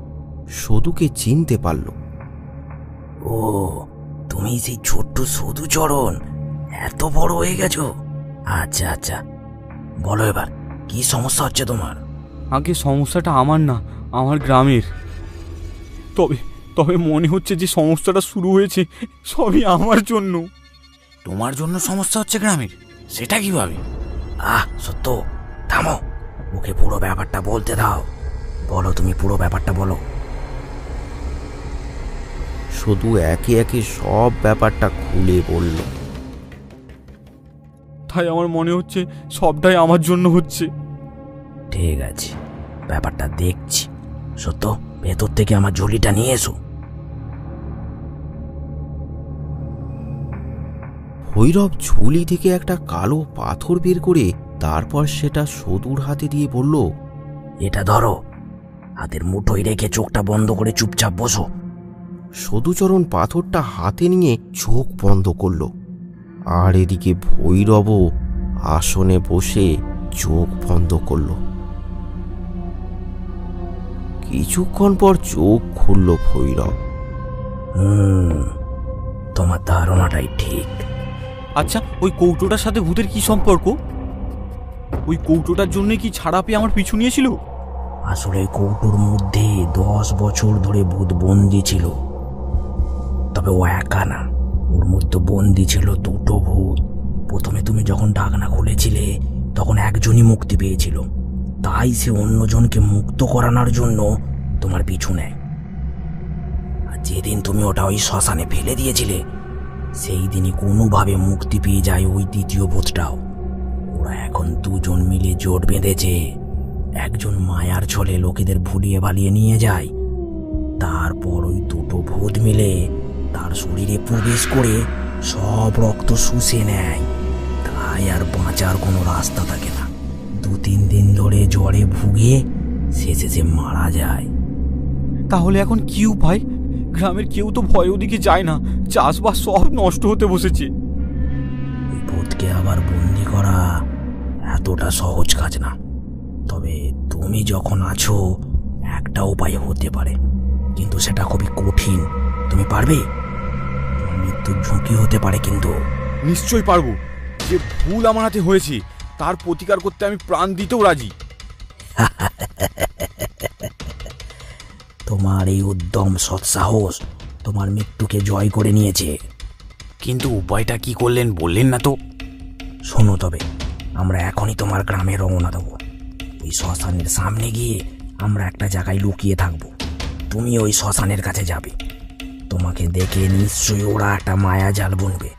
সদুকে চিনতে পারল। ও, তুমি সেই ছোট্ট সদুচরণ, এত বড় হয়ে গেছো। আচ্ছা আচ্ছা, বলো এবার কি সমস্যা হচ্ছে তোমার? আগে সমস্যাটা আমার না, আমার গ্রামের। তবে মনে হচ্ছে যে সমস্যাটা শুরু হয়েছে সবই আমার জন্য। তোমার জন্য সমস্যা হচ্ছে গ্রামের? সেটা কিভাবে? সত্য, থামো, ওকে পুরো ব্যাপারটা বলতে দাও। বলো, তুমি পুরো ব্যাপারটা বলো। শুধু একে একে সব ব্যাপারটা খুলে বলল। তাই আমার মনে হচ্ছে সবটাই আমার জন্য হচ্ছে। ঠিক আছে, ব্যাপারটা দেখছি। সত্য, ভেতর থেকে আমার ঝুলিটা নিয়ে এসো। ভৈরব ঝুলি থেকে একটা কালো পাথর বের করে তারপর সেটা সদুর হাতে দিয়ে বলল, এটা ধরো, হাতের মুঠোয় রেখে চোখটা বন্ধ করে চুপচাপ বসো। সদুচরণ পাথরটা হাতে নিয়ে চোখ বন্ধ করল, আর এদিকে ভৈরবও আসনে বসে চোখ বন্ধ করল। কিছুক্ষণ পর চোখ খুলল ভৈরব। তোমার ধারণাটাই ঠিক। আচ্ছা, ওই কৌটোটার সাথে ভূতের কি সম্পর্ক? ওই কৌটোটার জন্য কি ছাড়া পেয়ে আমার পিছু নিয়েছিল? আসলে কৌটোর মধ্যে 10 বছর ধরে ভূত বন্দি ছিল। তবে ও একা না, ওর মধ্যে বন্দি ছিল 2টো ভূত। প্রথমে তুমি যখন ঢাকনা খুলেছিলে তখন একজনই মুক্তি পেয়েছিল, তাই সে অন্যজনকে মুক্ত করানোর জন্য তোমার পিছু নেয়। আর যেদিন তুমি ওটা ওই শ্মশানে ফেলে দিয়েছিলে সেই দিনই কোনোভাবে মুক্তি পেয়ে যায় ওই দ্বিতীয় ভূতটাও। ওরা এখন 2জন মিলে জোট বেঁধেছে। একজন মায়ার ছলে লোকেদের ভুলিয়ে ভালিয়ে নিয়ে যায়, তারপর ওই 2টো ভূত মিলে তার শরীরে প্রবেশ করে সব রক্ত শুষে নেয়। তাই আর বাঁচার কোনো রাস্তা থাকে না। 2-3 দিন ধরে জ্বরে ভুগে শেষে সে মারা যায়। তাহলে এখন কি উপায়? গ্রামের কেউ তো ভয় ওদিকে যায় না, চাষবাস সব নষ্ট হতে বসেছে। ওই ভূতকে আবার বন্দি করা এতটা সহজ কাজ না। তবে তুমি যখন আছো, একটা উপায় হতে পারে, কিন্তু সেটা খুবই কঠিন। তুমি পারবে? মৃত্যুর ঝুঁকি হতে পারে কিন্তু। নিশ্চয়ই পারবো। যে ভুল আমার হাতে হয়েছে তার প্রতিকার করতে আমি প্রাণ দিতেও রাজি। তোমার এই উদ্যম, সৎসাহস তোমার মৃত্যুকে জয় করে নিয়েছে। কিন্তু উপায়টা কি করলেন বললেন না তো? শোনো, তবে আমরা এখনই তোমার গ্রামে রওনা দেবো। ওই শ্মশানের সামনে গিয়ে আমরা একটা জায়গায় লুকিয়ে থাকবো। তুমি ওই শ্মশানের কাছে যাবে। তোমাকে দেখে নিশ্চয়ই ওরা একটা মায়া জাল বুনবে।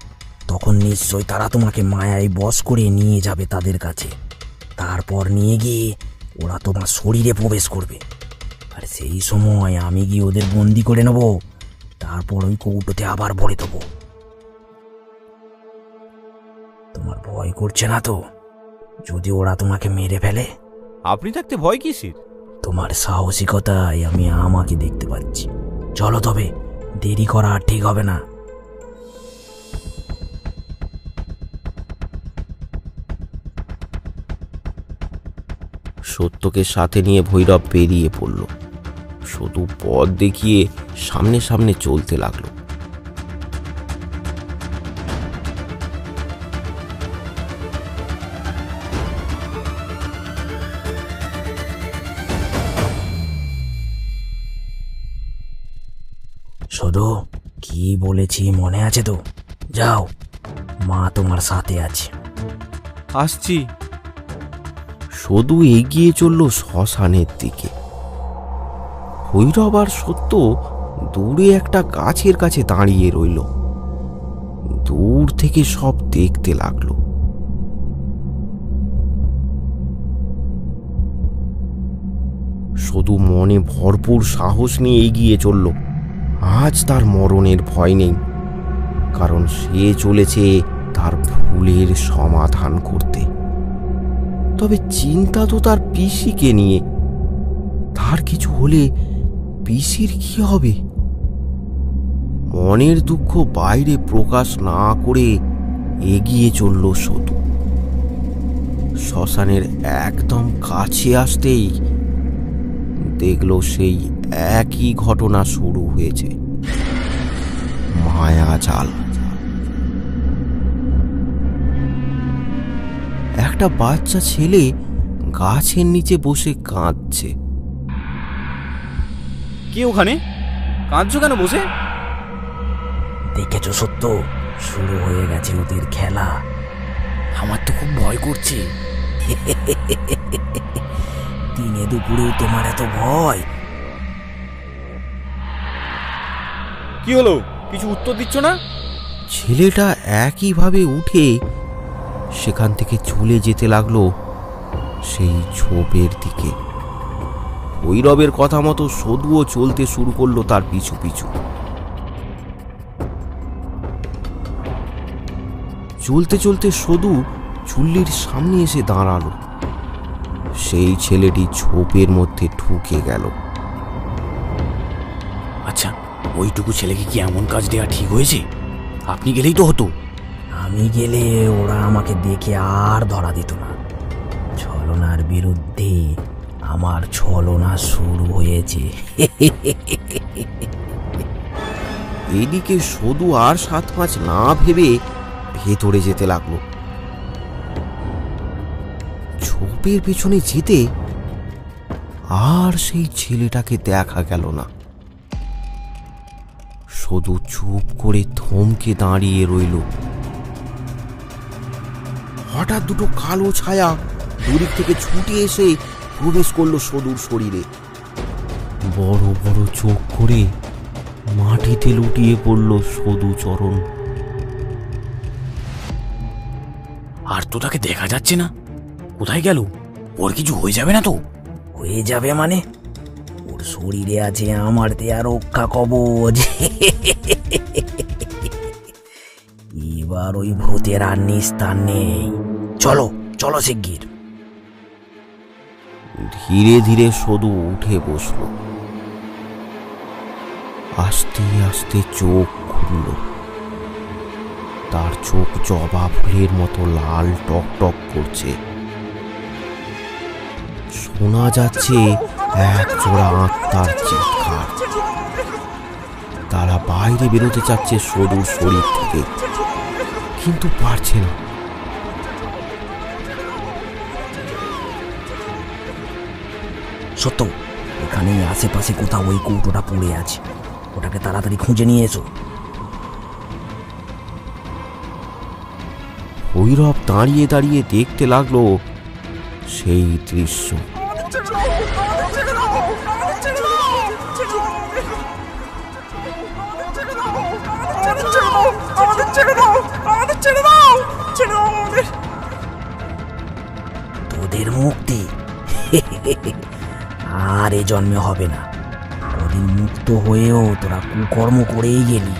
তখন নিশ্চয়ই তারা তোমাকে মায়ায় বশ করে নিয়ে যাবে তাদের কাছে। তারপর নিয়ে গিয়ে ওরা তোমার শরীরে প্রবেশ করবে, আর সেই সময় আমি গিয়ে ওদের বন্দি করে নেব। তারপর ওই কৌটোতে আবার ভরে দেবো। তোমার ভয় করছে না তো যদি ওরা তোমাকে মেরে ফেলে? আপনি থাকতে ভয় কিসের? তোমার সাহসিকতায় আমি আমাকে দেখতে পাচ্ছি। চলো তবে, দেরি করা আর ঠিক হবে না। সত্যকে সাথে নিয়ে ভৈরব বেরিয়ে পড়ল। সদু পথ দেখিয়ে সামনে সামনে চলতে লাগলো। শুধু কি বলেছি মনে আছে তো? যাও, মা তোমার সাথে আছে। আসছি। সদু এগিয়ে চলল শ্মশানের দিকে। ভৈরব আর সত্য দূরে একটা গাছের কাছে দাঁড়িয়ে রইল। দূর থেকে সব দেখতে লাগলো। সদু মনে ভরপুর সাহস নিয়ে এগিয়ে চলল। আজ তার মরণের ভয় নেই, কারণ সে চলেছে তার ভুলের সমাধান করতে। তবে চিন্তা তো তার পিসিকে নিয়ে। তার কিছু হলে পিসির কি হবে? মনের দুঃখ বাইরে প্রকাশ না করে এগিয়ে চলল সদু। শ্মশানের একদম কাছে আসতেই দেখল সেই একই ঘটনা শুরু হয়েছে। মায়াজাল। একটা বাচ্চা ছেলে গাছের নিচে বসে কাঁদছে। কে ওখানে? কাঁদছো কেন বসে? দেখেছো সত্য, শুরু হয়ে গেছে ওদের খেলা। আমার তো খুব ভয় করছে। দিনে দুপুরেও তোমার এত ভয়? কি হলো? কিছু উত্তর দিচ্ছ না? ছেলেটা একইভাবে উঠে সেখান থেকে চলে যেতে লাগলো সেই ঝোপের দিকে। ভৈরবের কথা মতো সদুও চলতে শুরু করলো তার পিছু পিছু। চলতে চলতে সদু চুল্লির সামনে এসে দাঁড়ালো। সেই ছেলেটি ঝোপের মধ্যে ঢুকে গেল। আচ্ছা, ওইটুকু ছেলেকে কি এমন কাজ দেওয়া ঠিক হয়েছে? আপনি গেলেই তো হতো। আমি গেলে ওরা আমাকে দেখে আর ধরা দিত না। ছলনার বিরুদ্ধে আমার ছলনা শুরু হয়েছে। এদিকে সদু আর 7-5 না ভেবে ভেতরে যেতে লাগলো। ঝোপের পেছনে যেতে আর সেই ছেলেটাকে দেখা গেল না। সদু চুপ করে থমকে দাঁড়িয়ে রইল। হঠাৎ দুটো কালো ছায়া দূর থেকে ছুটে এসে প্রবেশ করলো সদুর শরীরে। বড় বড় চোখ করে মাটিতে লুটিয়ে পড়ল সদু চরণ। আর তো তাকে দেখা যাচ্ছে না। কোথায় গেল? ওর কিছু হয়ে যাবে না তো? হয়ে যাবে মানে? ওর শরীরে আছে আমার দেয়া রক্ষা কবচ। এবার ওই ভূতের আর নিস্তার নেই। চলো চলো শিগগির। ধীরে ধীরে সদু উঠে বসল। আস্তে আস্তে চোখ খুলল। তার চোখ জবা ফুলের মতো লাল টক টক করছে। শোনা যাচ্ছে এক জোড়া আত্মার চিৎকার। তারা বাইরে বেরোতে চাচ্ছে সদুর শরীর থেকে, কিন্তু পারছে না। সত্য, এখানে আশেপাশে কোথাও ওই কৌটোটা পড়ে আছে। ওটাকে তাড়াতাড়ি খুঁজে নিয়ে এসো। ভৈরব দাঁড়িয়ে দাঁড়িয়ে দেখতে লাগলো সেই দৃশ্য। তোদের মুক্তি আর এ জন্মে হবে না। ওদিন মুক্ত হয়েও তোরা কুকর্ম করেই গেলি।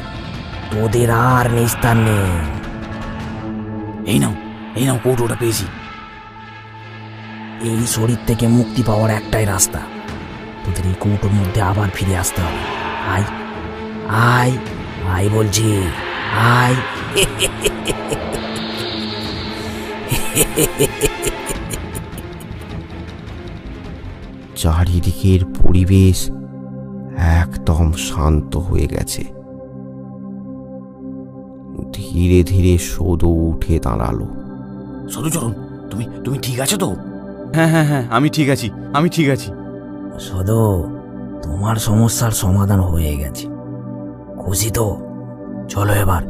তোদের আর নিস্তার নেই। এই নাও কৌটোটা পেয়েছি। এই শরীর থেকে মুক্তি পাওয়ার একটাই রাস্তা। তোদের এই কৌটোর মধ্যে আবার ফিরে আসতে হবে। আয় আয় আয় বলছি, আয়। চারিদিকের পরিবেশ একদম শান্ত হয়ে গেছে। ধীরে ধীরে সদু উঠে দাঁড়ালো। সদুচরণ, তুমি তুমি ঠিক আছো তো? হ্যাঁ হ্যাঁ হ্যাঁ, আমি ঠিক আছি, আমি ঠিক আছি। সদু, তোমার সমস্যার সমাধান হয়ে গেছে। খুশি তো? চলো এবার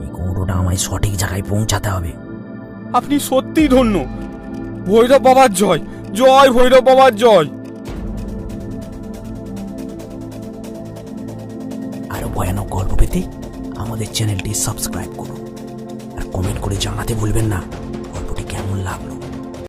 এই কৌটোটা আমায় সঠিক জায়গায় পৌঁছাতে হবে। আপনি সত্যিই ধন্য। ভৈরব বাবার জয়, জয় ভৈরব বাবার জয়। আরো ভয়ানক গল্প পেতে আমাদের চ্যানেলটি সাবস্ক্রাইব করুন আর কমেন্ট করে জানাতে ভুলবেন না গল্পটি কেমন লাগলো।